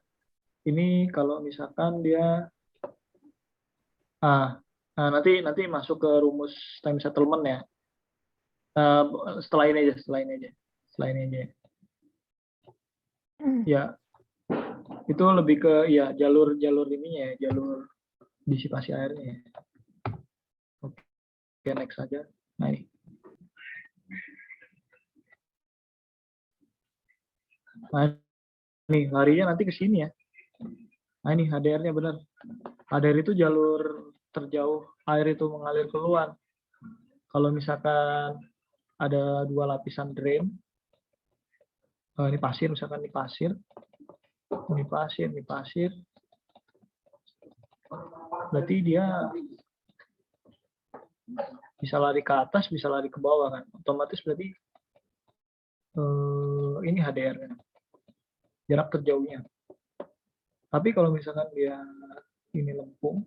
Ini kalau misalkan dia nanti masuk ke rumus time settlement ya. Setelah ini aja. Ya, itu lebih ke ya jalur ininya ya, jalur disipasi airnya ya. Oke, next saja. Nah, ini. Nah, nih larinya nanti ke sini ya. Nah, ini HDR-nya benar. HDR itu jalur terjauh air itu mengalir keluar. Kalau misalkan ada 2 lapisan drain, ini pasir, misalkan ini pasir, berarti dia bisa lari ke atas, bisa lari ke bawah kan. Otomatis berarti ini HDR-nya, jarak terjauhnya. Tapi kalau misalkan dia ini lempung,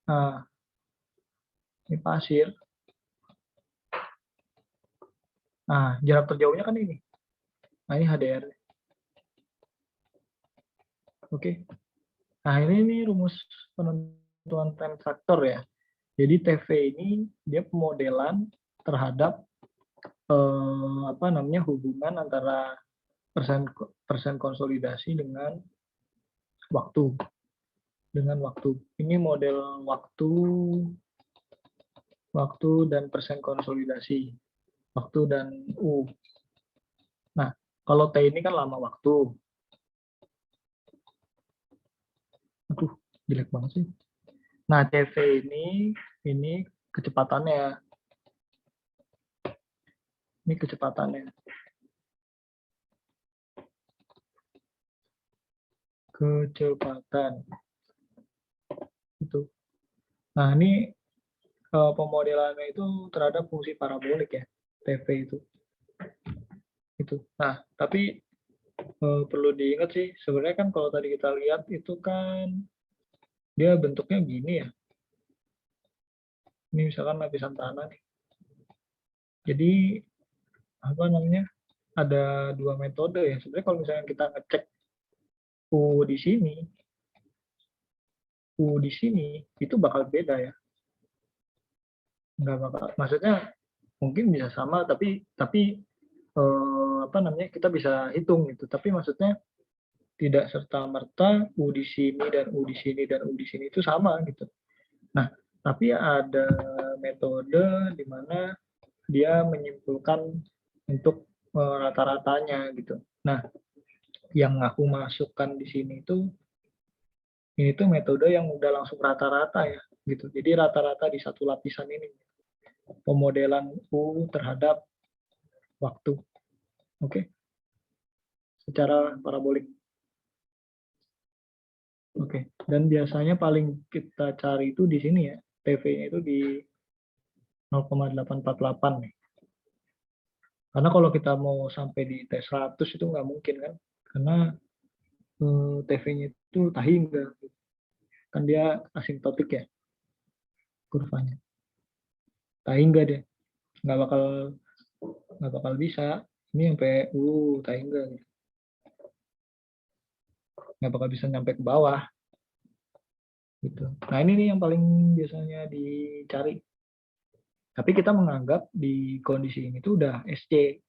nah ini pasir, nah jarak terjauhnya kan ini. Nah ini HDR. Oke. Nah ini rumus penentuan time factor ya. Jadi TV ini dia pemodelan terhadap hubungan antara persen konsolidasi dengan waktu. Ini model waktu dan persen konsolidasi. Waktu dan U. Nah, kalau T ini kan lama waktu. Aduh, jelek banget sih. Nah, CV ini kecepatannya. Ini kecepatannya. Kecepatan. Itu. Nah, ini pemodelannya itu terhadap fungsi parabolik ya, TV itu. Nah, tapi perlu diingat sih, sebenarnya kan kalau tadi kita lihat itu kan dia bentuknya gini ya. Ini misalkan lapisan tanah nih. Jadi ada 2 metode ya. Sebenarnya kalau misalnya kita ngecek U di sini itu bakal beda ya. Nggak bakal, maksudnya mungkin bisa sama tapi kita bisa hitung gitu. Tapi maksudnya tidak serta-merta U di sini dan U di sini dan U di sini itu sama gitu. Nah, tapi ada metode di mana dia menyimpulkan untuk rata-ratanya gitu. Nah, yang aku masukkan di sini ini tuh metode yang udah langsung rata-rata ya gitu. Jadi rata-rata di satu lapisan ini pemodelan U terhadap waktu. Oke. Secara parabolik. Oke. Dan biasanya paling kita cari itu di sini ya. TV-nya itu di 0,848 nih. Karena kalau kita mau sampai di T100 itu nggak mungkin kan. Karena TV-nya itu tahingga. Kan dia asimptotik ya kurvanya. Tahingga deh. Nggak bakal bisa. Ini sampai tahingga gitu. Nggak bakal bisa nyampe ke bawah. Gitu. Nah ini nih yang paling biasanya dicari. Tapi kita menganggap di kondisi ini tuh udah SC.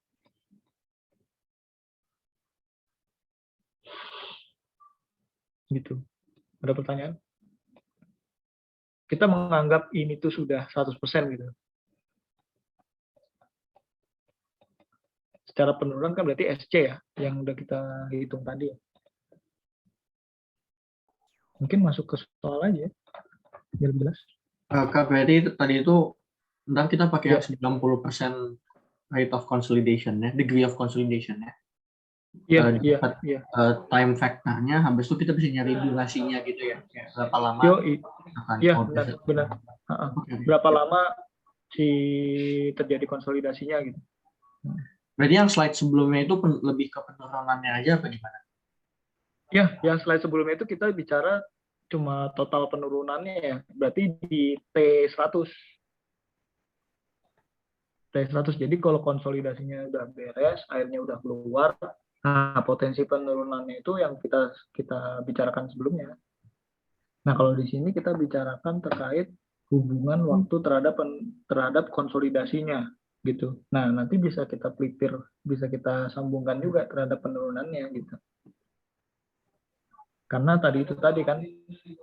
Gitu. Ada pertanyaan? Kita menganggap ini tuh sudah 100% gitu. Secara penurunan kan berarti SC ya, yang udah kita hitung tadi. Mungkin masuk ke soal aja, biar jelas. Kak, berarti tadi itu ntar kita pakai 90% rate of consolidation ya, degree of consolidation ya. Dapat time factor-nya, habis itu kita bisa nyari durasinya gitu ya, kayak berapa lama akan benar. Berapa lama si terjadi konsolidasinya gitu. Berarti yang slide sebelumnya itu lebih ke penurunannya aja apa gimana? Ya, yang slide sebelumnya itu kita bicara cuma total penurunannya ya, berarti di T100. Jadi kalau konsolidasinya udah beres, airnya udah keluar, nah potensi penurunannya itu yang kita bicarakan sebelumnya. Nah kalau di sini kita bicarakan terkait hubungan waktu terhadap konsolidasinya gitu. Nah nanti bisa kita pelipir, bisa kita sambungkan juga terhadap penurunannya gitu. Karena tadi kan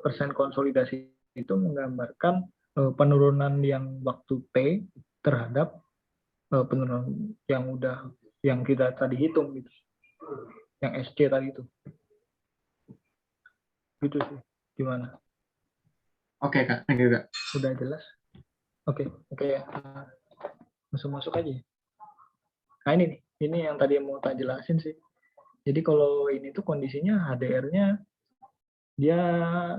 persen konsolidasi itu menggambarkan penurunan yang waktu T terhadap penurunan yang kita tadi hitung gitu. Yang SC tadi itu. Gitu sih. Gimana? Oke, Kak. Thank you, Kak. Sudah jelas? Oke. Masuk aja. Nah ini yang tadi mau tak jelasin sih. Jadi kalau ini tuh kondisinya HDR-nya dia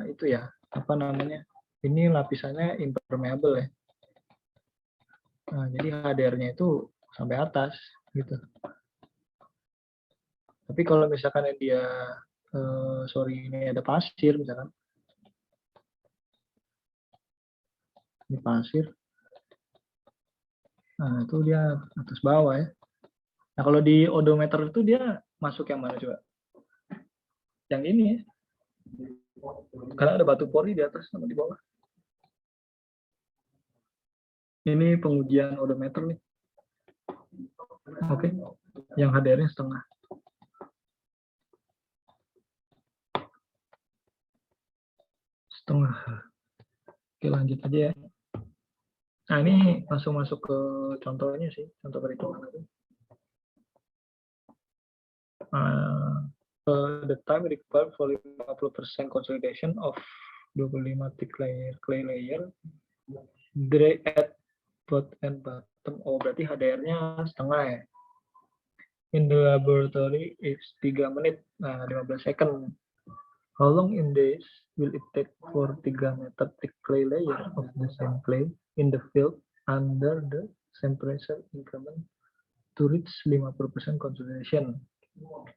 itu ya, apa namanya? Ini lapisannya impermeable ya. Nah, jadi HDR-nya itu sampai atas gitu. Tapi kalau misalkan dia ini ada pasir misalkan. Ini pasir. Nah, itu dia atas bawah ya. Nah, kalau di odometer itu dia masuk yang mana coba? Yang ini ya. Karena ada batu pori di atas sama di bawah. Ini pengujian odometer nih. Oke. Yang HDR-nya setengah. Oke, lanjut aja ya. Nah, ini masuk ke contohnya sih, contoh perhitungan itu. The time required for 50% consolidation of 25 thick clay layer dry at both and bottom. Oh, berarti HDR-nya setengah ya. In the laboratory it's 3 menit. Nah, 15 second. How long in days will it take for 3 meter thick clay layer of the same clay in the field under the same pressure increment to reach 50% consolidation?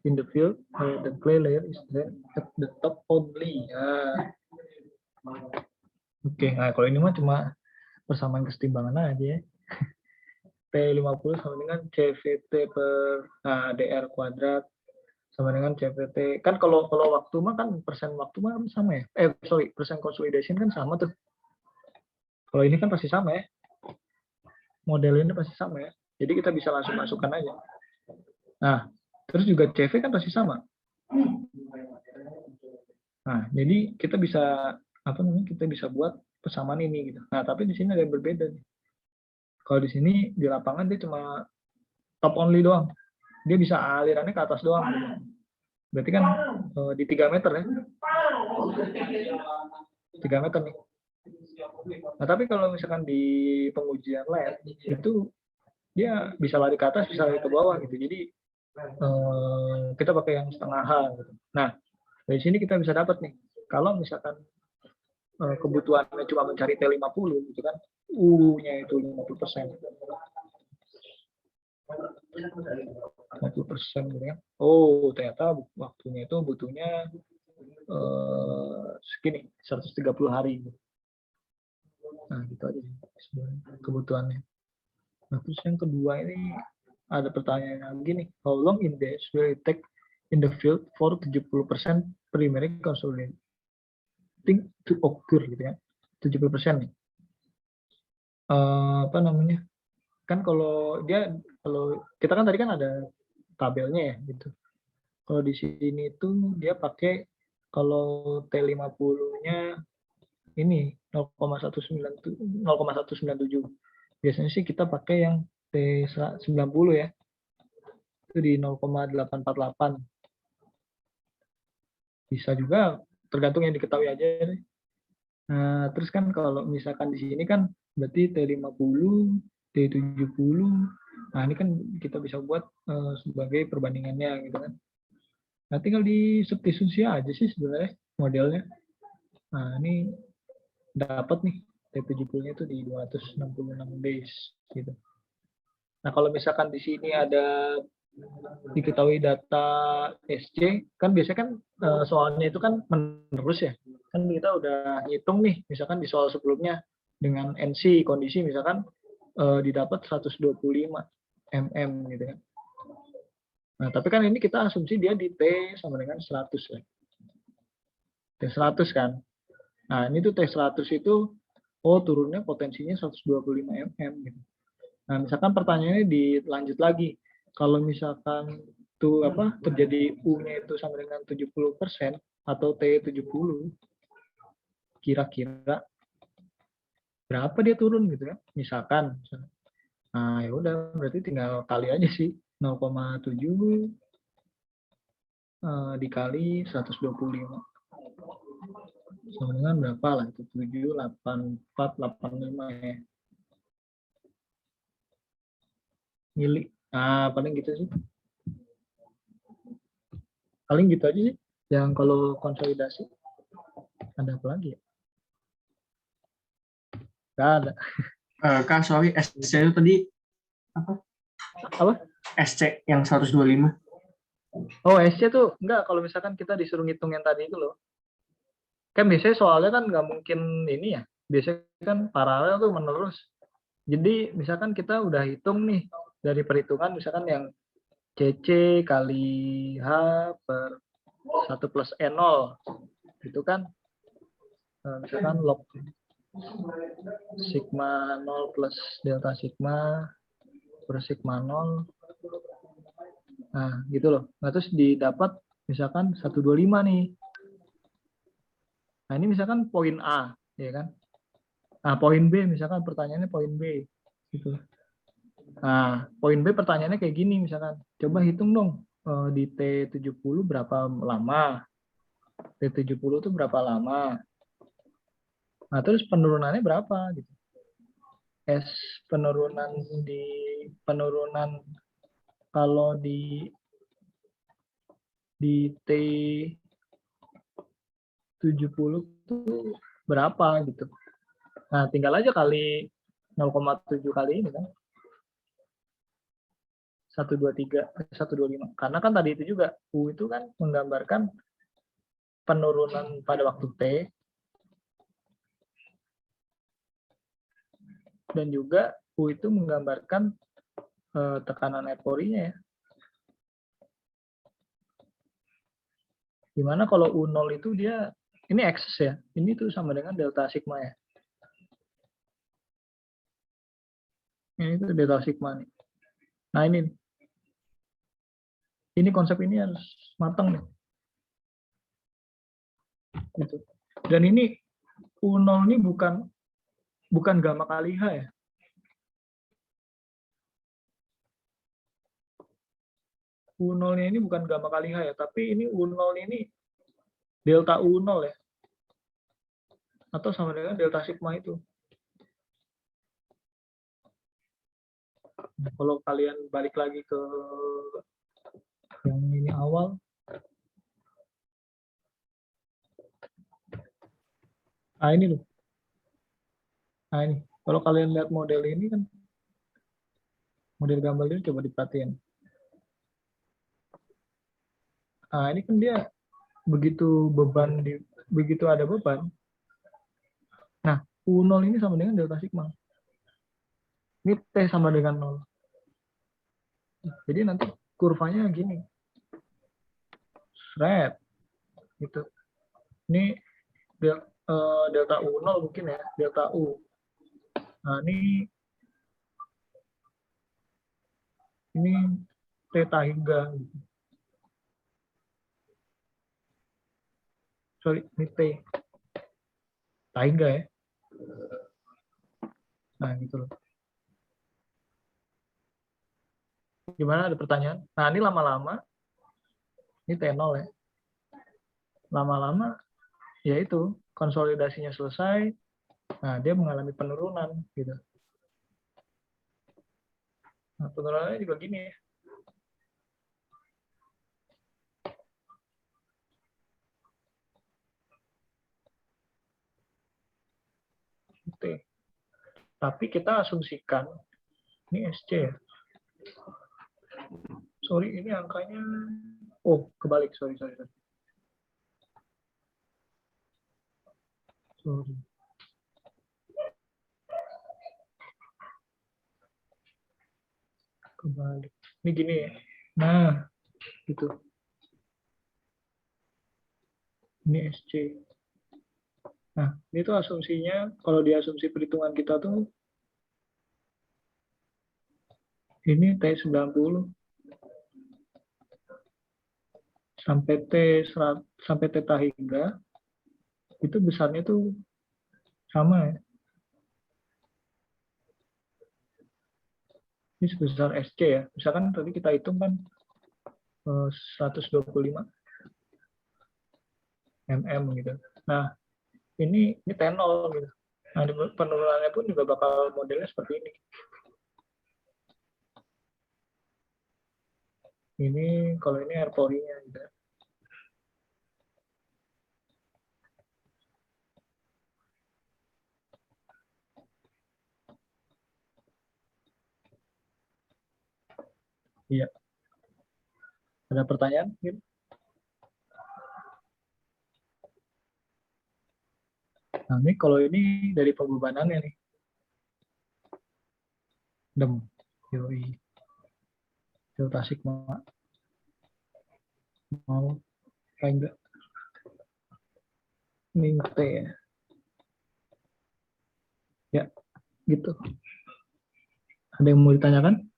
In the field, the clay layer is then at the top only. Oke, nah kalau ini mah cuma persamaan kesetimbangan aja ya. P50 sama dengan CVT per DR kuadrat sama dengan CVT. Kan kalau waktu mah kan persen waktu mah sama ya. Persen consolidation kan sama tuh. Kalau ini kan pasti sama ya. Model ini pasti sama ya. Jadi kita bisa langsung masukkan aja. Nah, terus juga CV kan pasti sama. Nah, jadi kita bisa kita bisa buat persamaan ini gitu. Nah, tapi di sini ada yang berbeda nih. Kalau di sini di lapangan dia cuma top only doang. Dia bisa alirannya ke atas doang. Gitu. Berarti kan di 3 meter ya. 3 meter nih. Nah, tapi kalau misalkan di pengujian lab itu dia bisa lari ke atas, bisa lari ke bawah gitu. Jadi kita pakai yang setengah H gitu. Nah, dari sini kita bisa dapat nih, kalau misalkan kebutuhannya cuma mencari T50 gitu kan, U-nya itu 50%. 50% gitu kan. Oh, ternyata waktunya itu butuhnya segini, 130 hari. Nah, gitu aja sih kebutuhannya. Nah, terus yang kedua ini ada pertanyaan lagi nih. How long in days will it take in the field for 70% primary consolidating to occur gitu ya. 70% nih. Apa namanya? Kan kalau kita kan tadi kan ada tabelnya ya gitu. Kalau di sini itu dia pakai kalau T50-nya ini 0,197. Biasanya sih kita pakai yang T90 ya. Itu di 0,848. Bisa juga tergantung yang diketahui aja nih. Nah, terus kan kalau misalkan di sini kan berarti T50, T70, Nah, ini kan kita bisa buat sebagai perbandingannya gitu kan. Nah, tinggal di substitusi aja sih sebenarnya modelnya. Nah, ini dapat nih T70-nya itu di 266 days gitu. Nah, kalau misalkan di sini ada diketahui data SC, kan biasanya kan soalnya itu kan menerus ya. Kan kita udah hitung nih, misalkan di soal sebelumnya dengan NC kondisi misalkan didapat 125 mm gitu kan. Nah, tapi kan ini kita asumsi dia di T sama dengan 100 ya. T100 kan. Nah, ini tuh T100 itu turunnya potensinya 125 mm gitu. Nah, misalkan pertanyaannya dilanjut lagi. Kalau misalkan tuh terjadi U-nya itu sama dengan 70% atau T70, kira-kira berapa dia turun gitu ya? Misalkan. Nah, ya udah berarti tinggal kali aja sih 0,7 dikali 125. Sama dengan berapa lah itu? 7, 8, 4, 85 ya. Mili. Nah, paling gitu sih. Paling gitu aja sih. Yang kalau konsolidasi. Ada apa lagi ya? Gak ada. Kak, sorry, SC itu tadi apa? Apa? SC yang 125. Oh, SC tuh enggak, kalau misalkan kita disuruh ngitung yang tadi itu loh. Kan biasanya soalnya kan nggak mungkin ini ya. Biasanya kan paralel tuh menerus. Jadi misalkan kita udah hitung nih dari perhitungan misalkan yang CC kali H per 1 plus E0 itu kan misalkan log sigma 0 plus delta sigma per sigma 0. Nah, gitu loh. Nah, terus didapat misalkan 125 nih. Nah, ini misalkan poin A, ya kan? Nah, poin B, misalkan pertanyaannya poin B. Gitu. Nah, poin B pertanyaannya kayak gini misalkan. Coba hitung dong, di T70 berapa lama? T70 itu berapa lama? Nah, terus penurunannya berapa? Gitu. Penurunan kalau di T70 itu berapa gitu. Nah, tinggal aja kali 0,7 kali ini kan. 123, 125. Karena kan tadi itu juga U itu kan menggambarkan penurunan pada waktu T dan juga U itu menggambarkan tekanan euforinya ya. Gimana kalau U0 itu dia ini excess ya. Ini tuh sama dengan delta sigma ya. Ini tuh delta sigma nih. Nah, ini konsep ini harus matang nih. Gitu. Dan ini U0 ini bukan gamma kali H ya. U0-nya ini bukan gamma kali H ya, tapi ini U0 ini delta U0 ya. Atau sama dengan delta sigma itu. Nah, kalau kalian balik lagi ke yang ini awal. Nah, ini loh. Nah, ini. Kalau kalian lihat model ini kan, model gambar ini coba diperhatiin. Nah, ini kan dia begitu ada beban. Nah, U0 ini sama dengan delta sigma. Ini T sama dengan 0. Jadi nanti kurvanya gini. Red. Gitu. Ini delta U0 mungkin ya, delta U. Nah, ini theta hingga. Sorry, ini T. Theta hingga ya. Nah, gitu loh. Gimana, ada pertanyaan? Nah, ini lama-lama, ini T0 ya. Lama-lama, ya itu, konsolidasinya selesai, nah dia mengalami penurunan, gitu. Nah, penurunannya juga gini ya. Oke. Tapi kita asumsikan ini SC ya. Sorry, ini angkanya kebalik. Sorry. Sorry. Kebalik. Ini gini ya. Nah, gitu. Ini SC. Nah, ini tuh asumsinya, kalau di asumsi perhitungan kita tuh, ini T90 sampai sampai theta hingga, itu besarnya tuh sama ya. Ini sebesar SC ya. Misalkan tadi kita hitung kan 125 mm gitu. Nah, ini T0 gitu. Nah, penurunannya pun juga bakal modelnya seperti ini. Ini kalau ini air pori-nya gitu. Iya. Ada pertanyaan? Nah, ini kalau ini dari pembebanannya nih. Yoi. Delta sigma. Mau kayak enggak? Ini T ya. Ya, gitu. Ada yang mau ditanyakan?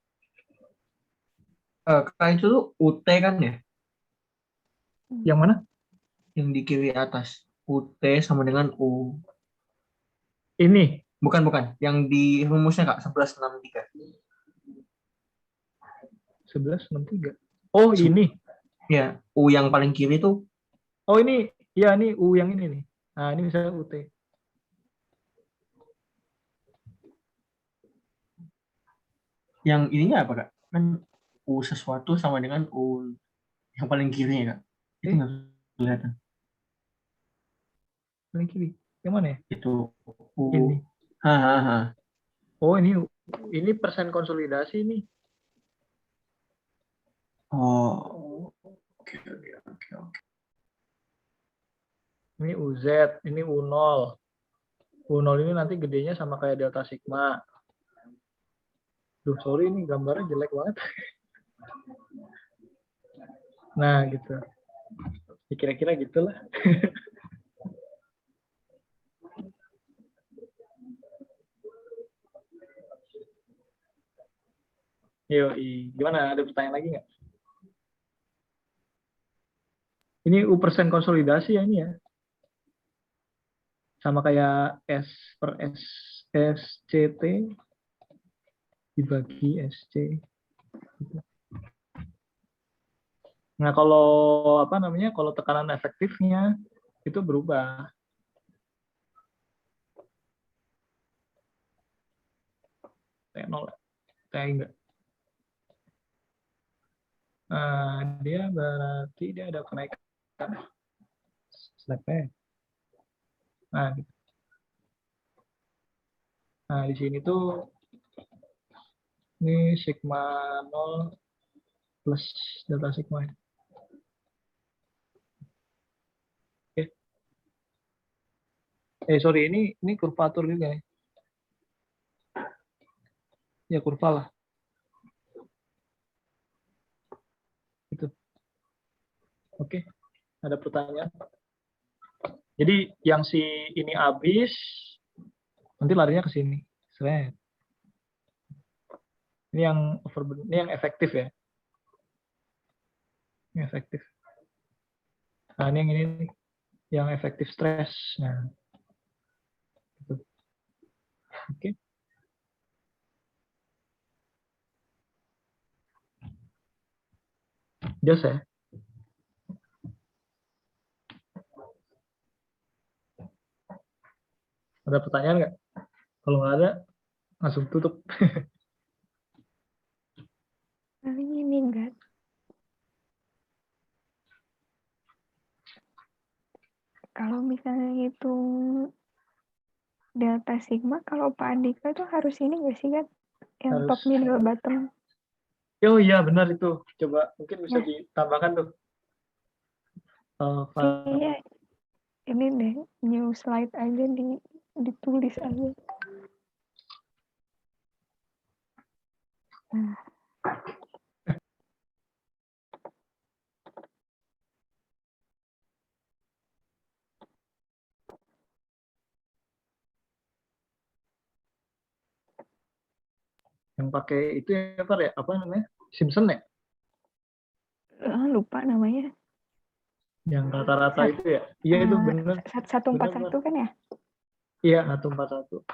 Kak itu tuh UT kan ya? Yang mana? Yang di kiri atas. UT sama dengan U. Ini. Bukan. Yang di rumusnya Kak, 1163. 1163. Oh, ini. Ya, U yang paling kiri tuh. Oh, ini. Ya, ini U yang ini nih. Nah, ini misalnya UT. Yang ininya apa Kak? Kan U sesuatu sama dengan U yang paling kiri ya Kak. Itu nggak kelihatan. Paling kiri. Yang mana ya? Itu U. Ini. Ha. Oh, ini persen konsolidasi nih. Oh, oke. Ini UZ, ini U0. U0 ini nanti gedenya sama kayak delta sigma. Duh, sorry ini gambarnya jelek banget. Nah, gitu. Ya, kira-kira gitulah. Yoi. Gimana? Ada pertanyaan lagi nggak? Ini U persen konsolidasi ya ini ya. Sama kayak S per SCT dibagi SC. Nah, kalau apa namanya? Kalau tekanan efektifnya itu berubah. T0, T enggak. Dia berarti dia ada kenaikan. Nah, gitu. Nah, di sini tuh ini sigma 0 plus delta sigma. Oke. Sorry, ini kurvatur juga ya. Ya, kurva lah. Itu. Oke. Ada pertanyaan? Jadi yang si ini habis, nanti larinya ke sini. Seret. Ini yang efektif ya. Ini efektif. Nah, ini yang ini nih, yang efektif stres. Nah, gitu. Oke. Jelas ya. Ada pertanyaan nggak? Kalau nggak ada, langsung tutup. Kalau misalnya hitung delta sigma, kalau Pak Andika tuh harus ini nggak sih kan? Yang Harus. top, middle, bottom. Oh iya benar itu. Coba mungkin bisa Ya. ditambahkan tuh. Iya, ini deh new slide aja ditulis aja. Nah. Yang pakai itu ya Pak ya, apa namanya? Simpson ya? Lupa namanya. Yang rata-rata itu ya? Iya itu benar. 141 kan ya? Iya, 141.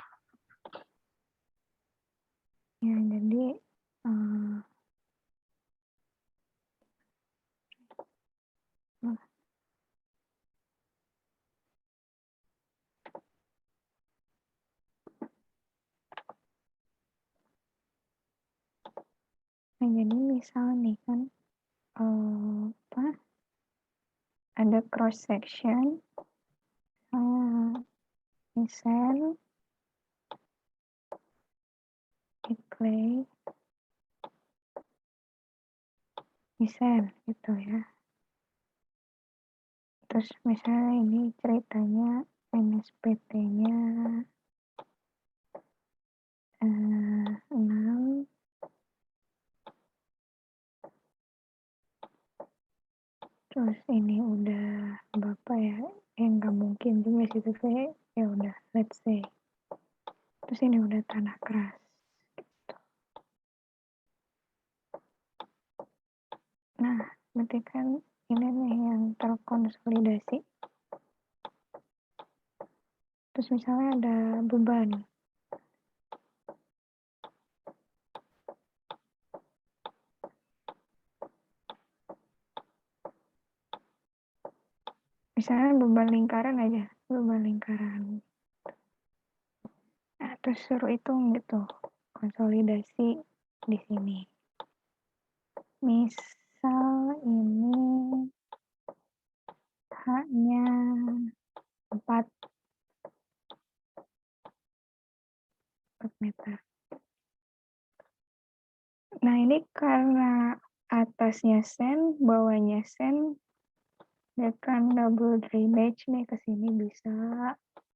Ya, jadi nah, jadi misal nih kan ada cross section misal clay misal gitu ya. Terus misalnya ini ceritanya NSPT-nya 6. Terus ini udah Bapak ya, nggak mungkin juga sih, tapi ya udah let's say. Terus ini udah tanah keras gitu. Nah, berarti kan ini nih yang terkonsolidasi. Terus misalnya ada beban. Misalnya beban lingkaran aja, beban lingkaran. Nah, terus suruh hitung gitu, konsolidasi di sini. Misal ini H-nya 4 meter. Nah, ini karena atasnya sen, bawahnya sen, dia kan double drainage nih, ke sini bisa,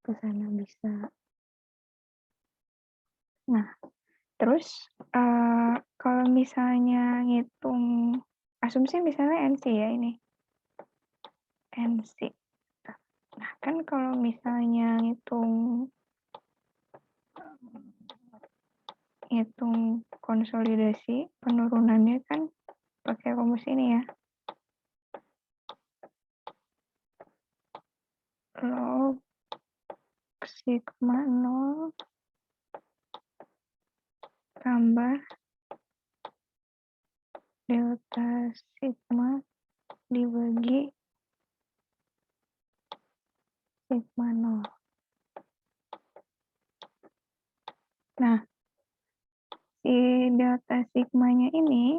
ke sana bisa. Nah, terus kalau misalnya ngitung asumsi misalnya NC ya ini. NC. Nah, kan kalau misalnya ngitung konsolidasi penurunannya kan pakai rumus ini ya. Log sigma 0 tambah delta sigma dibagi sigma 0. Nah, si delta sigmanya ini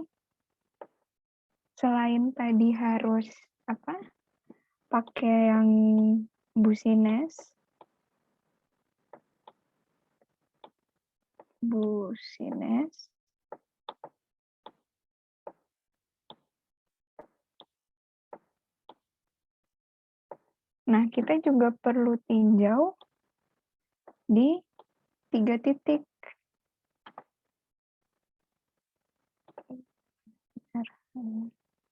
selain tadi harus pakai yang Boussinesq, nah kita juga perlu tinjau di 3 titik.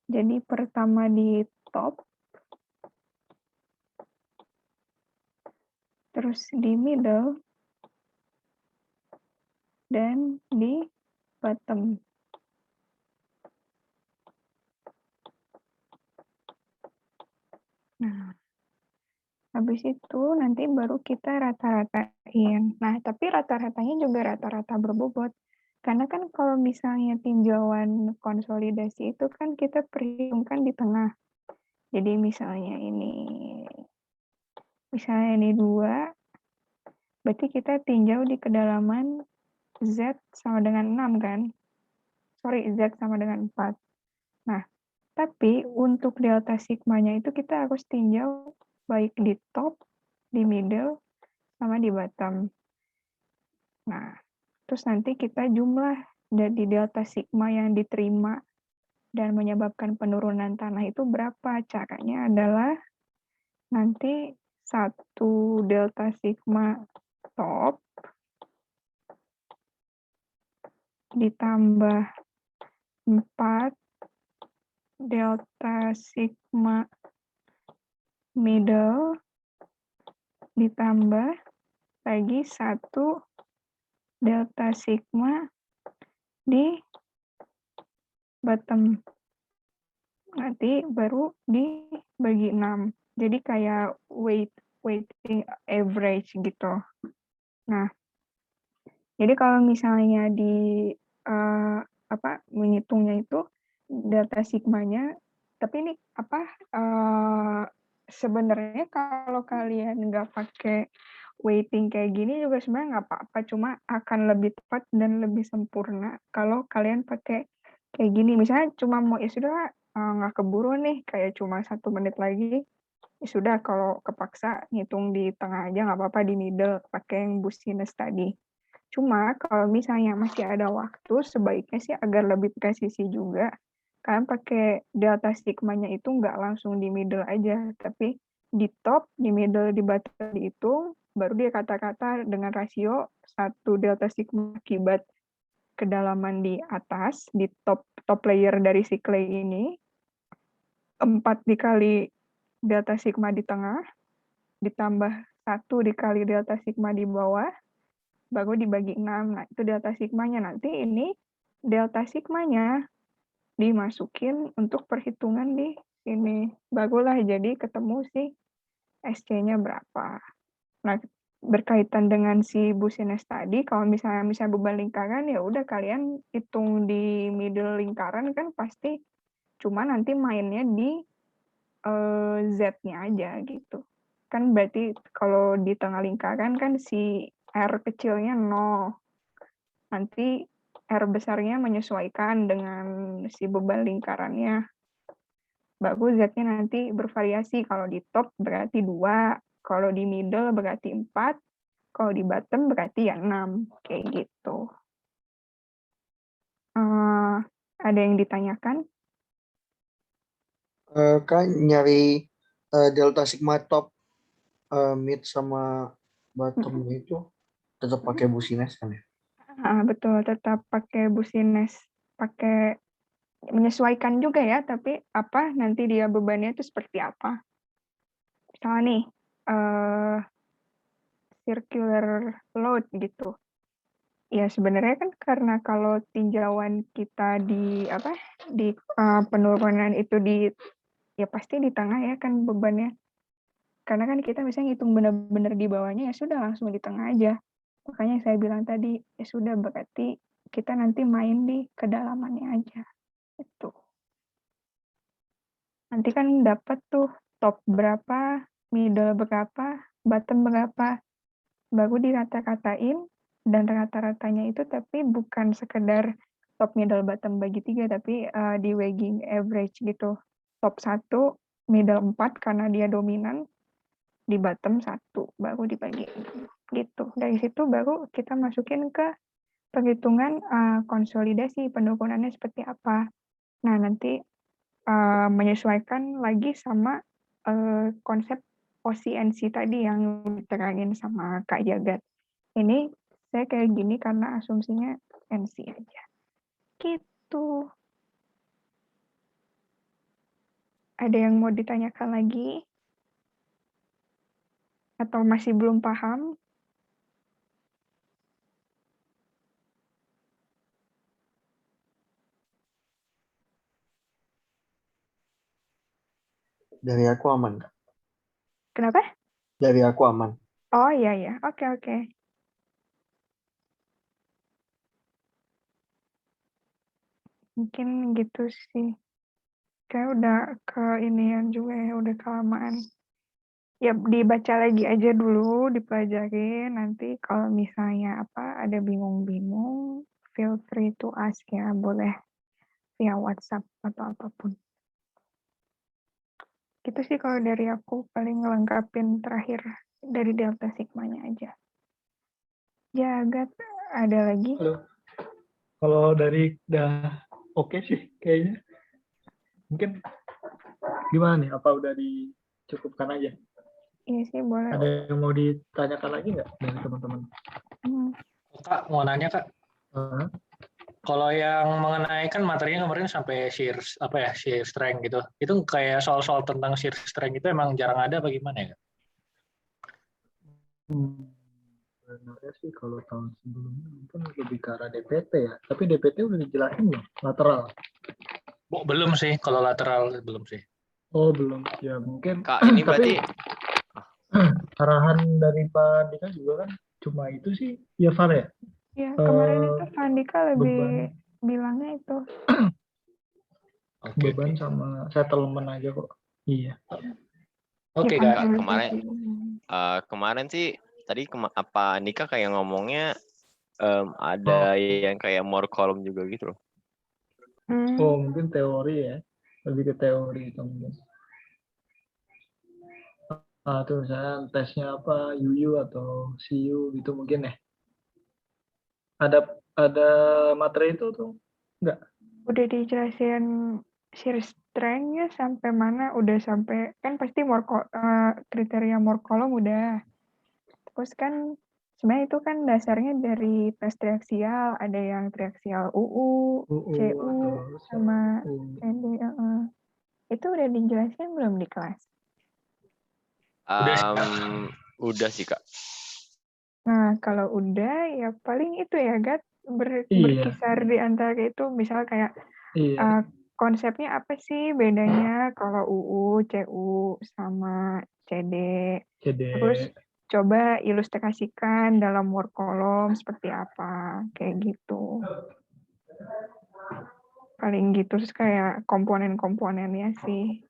Jadi pertama di top, terus di middle, dan di bottom. Nah, habis itu nanti baru kita rata-ratain. Nah, tapi rata-ratanya juga rata-rata berbobot. Karena kan kalau misalnya tinjauan konsolidasi itu kan kita perhitungkan di tengah. Jadi misalnya ini 2, berarti kita tinjau di kedalaman Z sama dengan 6 kan? Sorry, Z sama dengan 4. Nah, tapi untuk delta sigmanya itu kita harus tinjau baik di top, di middle, sama di bottom. Nah, terus nanti kita jumlah dari delta sigma yang diterima dan menyebabkan penurunan tanah itu berapa. Caranya adalah nanti 1 delta sigma top ditambah 4 delta sigma middle ditambah lagi 1 delta sigma di bottom. Nanti baru dibagi 6. Jadi kayak weighting average gitu. Nah, jadi kalau misalnya menghitungnya itu delta sigmanya, tapi ini sebenarnya kalau kalian nggak pakai weighting kayak gini juga sebenarnya nggak apa-apa, cuma akan lebih tepat dan lebih sempurna kalau kalian pakai kayak gini. Misalnya cuma mau ya sudah nggak keburu nih, kayak cuma 1 menit lagi, ya sudah kalau kepaksa ngitung di tengah aja nggak apa-apa, di middle pakai yang busines tadi. Cuma kalau misalnya masih ada waktu, sebaiknya sih agar lebih presisi juga, kalian pakai delta sigmanya itu nggak langsung di middle aja, tapi di top, di middle, di bottom dihitung, baru dia kata-kata dengan rasio 1 delta sigma akibat kedalaman di atas, di top layer dari si clay ini, 4 dikali delta sigma di tengah, ditambah 1 dikali delta sigma di bawah, baru dibagi 6. Nah, itu delta sigmanya. Nanti ini delta sigmanya dimasukin untuk perhitungan di sini. Barulah jadi ketemu si SC-nya berapa. Nah, berkaitan dengan si busines tadi, kalau misalnya beban lingkaran, ya udah kalian hitung di middle lingkaran kan pasti, cuma nanti mainnya di Z-nya aja gitu. Kan berarti kalau di tengah lingkaran kan si R kecilnya 0. Nanti R besarnya menyesuaikan dengan si beban lingkarannya. Baru Z-nya nanti bervariasi. Kalau di top berarti 2, kalau di middle berarti 4, kalau di bottom berarti ya 6. Kayak gitu. Ada yang ditanyakan? Kak, nyari delta sigma top, mid sama bottom itu tetap pakai busines kan ya? Betul, tetap pakai busines, pakai menyesuaikan juga ya, tapi nanti dia bebannya itu seperti apa. Misalnya nih, circular load gitu. Ya sebenarnya kan karena kalau tinjauan kita di penurunan itu ya pasti di tengah ya kan bebannya. Karena kan kita misalnya ngitung benar-benar di bawahnya, ya sudah langsung di tengah aja. Makanya saya bilang tadi, ya sudah berarti kita nanti main di kedalamannya aja. Itu. Nanti kan dapat tuh top berapa, middle berapa, bottom berapa. Baru dirata-katain, dan rata-ratanya itu tapi bukan sekedar top, middle, bottom bagi 3, tapi di weighting average gitu. Top 1, middle 4 karena dia dominan, di bottom 1, baru dibagi gitu. Dari situ baru kita masukin ke perhitungan konsolidasi penurunannya seperti apa. Nah, nanti menyesuaikan lagi sama konsep OCNC tadi yang diterangin sama Kak Jagat. Ini saya kayak gini karena asumsinya NC aja. Gitu. Ada yang mau ditanyakan lagi? Atau masih belum paham? Dari aku aman, Kak. Kenapa? Dari aku aman. Oh iya ya, oke. Mungkin gitu sih. Kayak udah ke inian juga ya, udah kelamaan. Ya dibaca lagi aja dulu, dipelajarin. Nanti kalau misalnya ada bingung-bingung, feel free to ask ya, boleh via WhatsApp atau apapun. Gitu sih kalau dari aku, paling ngelengkapin terakhir dari delta sigmanya aja. Jagat, ada lagi? Halo. Kalau dari udah oke sih kayaknya. Mungkin gimana nih? Apa udah dicukupkan aja? Iya sih, boleh. Ada yang mau ditanyakan lagi nggak dari teman-teman? Kak, mau nanya Kak. Uh-huh. Kalau yang mengenai kan materinya kemarin sampai shear strength gitu. Itu kayak soal-soal tentang shear strength itu emang jarang ada bagaimana ya? Sebenarnya sih kalau tahun sebelumnya mungkin lebih ke arah DPT ya. Tapi DPT udah dijelasin belum? Lateral. Belum sih, kalau lateral belum sih. Oh belum. Ya mungkin. Kak, ini berarti Arahan dari Pak Dika juga kan cuma itu sih. Ya Far ya? Ya, kemarin itu Fandika lebih beban. bilangnya itu. Beban sama settlement aja kok. Iya. Oke, Ya, Kak. kemarin sih tadi apa Nika kayak ngomongnya ada yang kayak more column juga gitu loh. Oh mungkin teori ya, lebih ke teori itu mungkin. Tuh misalnya tesnya apa UU atau CU gitu mungkin ya. Ada materi itu tuh enggak? Udah dijelasin shear strength-nya sampai mana, udah sampai kan pasti kriteria more column udah. Terus kan sebenarnya itu kan dasarnya dari tes triaksial, ada yang triaksial UU, CU, sama CD. Itu udah dijelasin belum di kelas? Udah sih Kak. Nah, kalau udah ya paling itu ya Gat, berkisar di antara itu, misal kayak konsepnya apa sih bedanya kalau UU, CU sama CD. Terus coba ilustrasikan dalam word column seperti apa, kayak gitu. Paling gitu, terus kayak komponen-komponennya sih.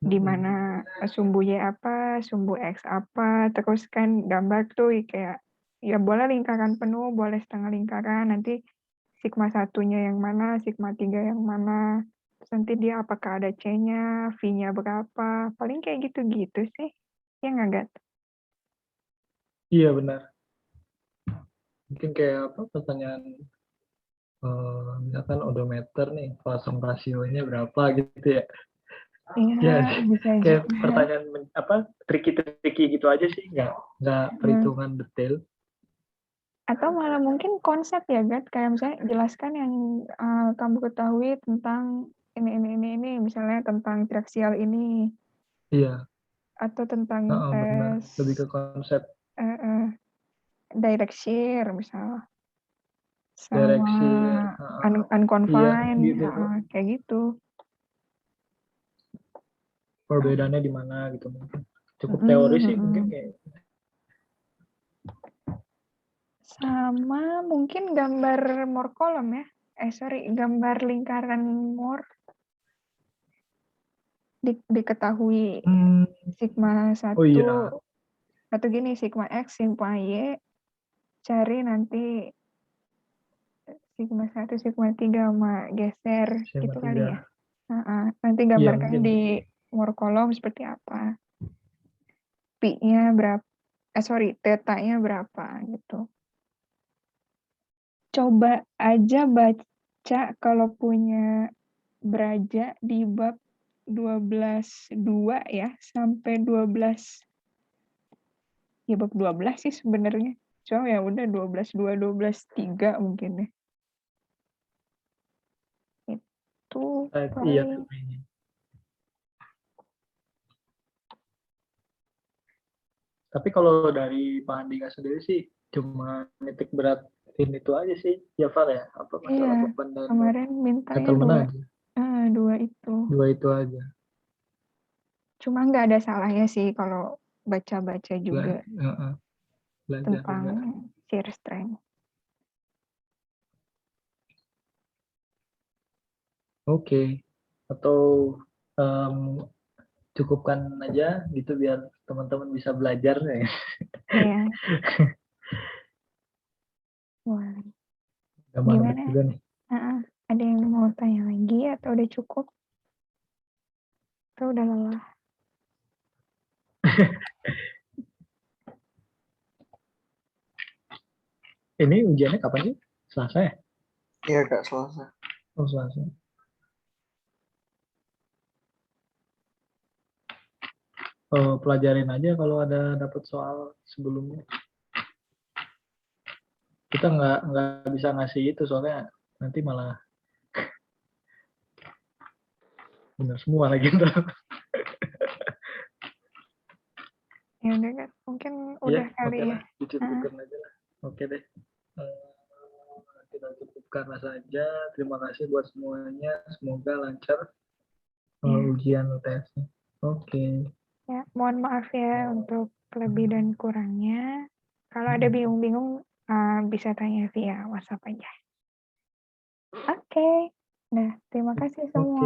Di mana sumbu Y apa, sumbu X apa, terus kan gambar tuh kayak ya boleh lingkaran penuh, boleh setengah lingkaran, nanti sigma satunya yang mana, sigma 3 yang mana, terus nanti dia apakah ada C-nya, V-nya berapa, paling kayak gitu-gitu sih. Ya nggak, Gat? Iya benar. Mungkin kayak apa pertanyaan, misalkan odometer nih, Poisson rasionya berapa gitu ya. Iya, bisa kayak juga. pertanyaan apa tricky gitu aja sih, nggak perhitungan detail. Atau malah mungkin konsep ya, Gat, kayak misalnya jelaskan yang kamu ketahui tentang ini, misalnya tentang triaksial ini. Iya. Atau tentang benar. Lebih ke konsep. Direct shear misalnya. Direct Sama shear. unconfined, gitu. Kayak gitu. Perbedaannya di mana gitu mungkin. Cukup teori sih mungkin kayak. Sama mungkin gambar Moore column ya. Gambar lingkaran Moore. Diketahui sigma 1. Atau gini, sigma X, sigma Y. Cari nanti sigma 1, sigma 3 sama geser sigma gitu 3. Kali ya. Nanti gambarkan di Moore column seperti apa. Pi-nya berapa? Theta-nya berapa gitu. Coba aja baca kalau punya Braja di bab 12.2 ya sampai 12. Ya bab 12 sih sebenarnya. Cuma ya udah 12.2, 12.3 mungkin ya. Itu paling. Tapi kalau dari Pak Andika sendiri sih cuma nitik beratin itu aja sih, ya Far ya, apa masalah beban dan kemarin mintanya dua itu. Dua itu aja. Cuma nggak ada salahnya sih kalau baca-baca juga tentang shear strength. Oke. Atau cukupkan aja gitu biar teman-teman bisa belajar ya. Iya. Wah. Gimana? Juga nih. Ada yang mau tanya lagi atau udah cukup? Tuh udah lelah. Ini ujiannya kapan sih? Selasa ya? Iya Kak, Selasa. Oh, Selasa. Pelajarin aja kalau ada dapat soal sebelumnya. Kita nggak bisa ngasih itu soalnya nanti malah benar semua lagi ntar. Ya udah kan, mungkin Ya, udah oke kali ya. lah, dicukupkan aja lah. Oke deh. Kita cukupkan saja. Terima kasih buat semuanya. Semoga lancar ujian UTS-nya. Oke. Ya, mohon maaf ya untuk lebih dan kurangnya. Kalau ada bingung-bingung bisa tanya via WhatsApp aja. Oke. Nah, terima kasih semua.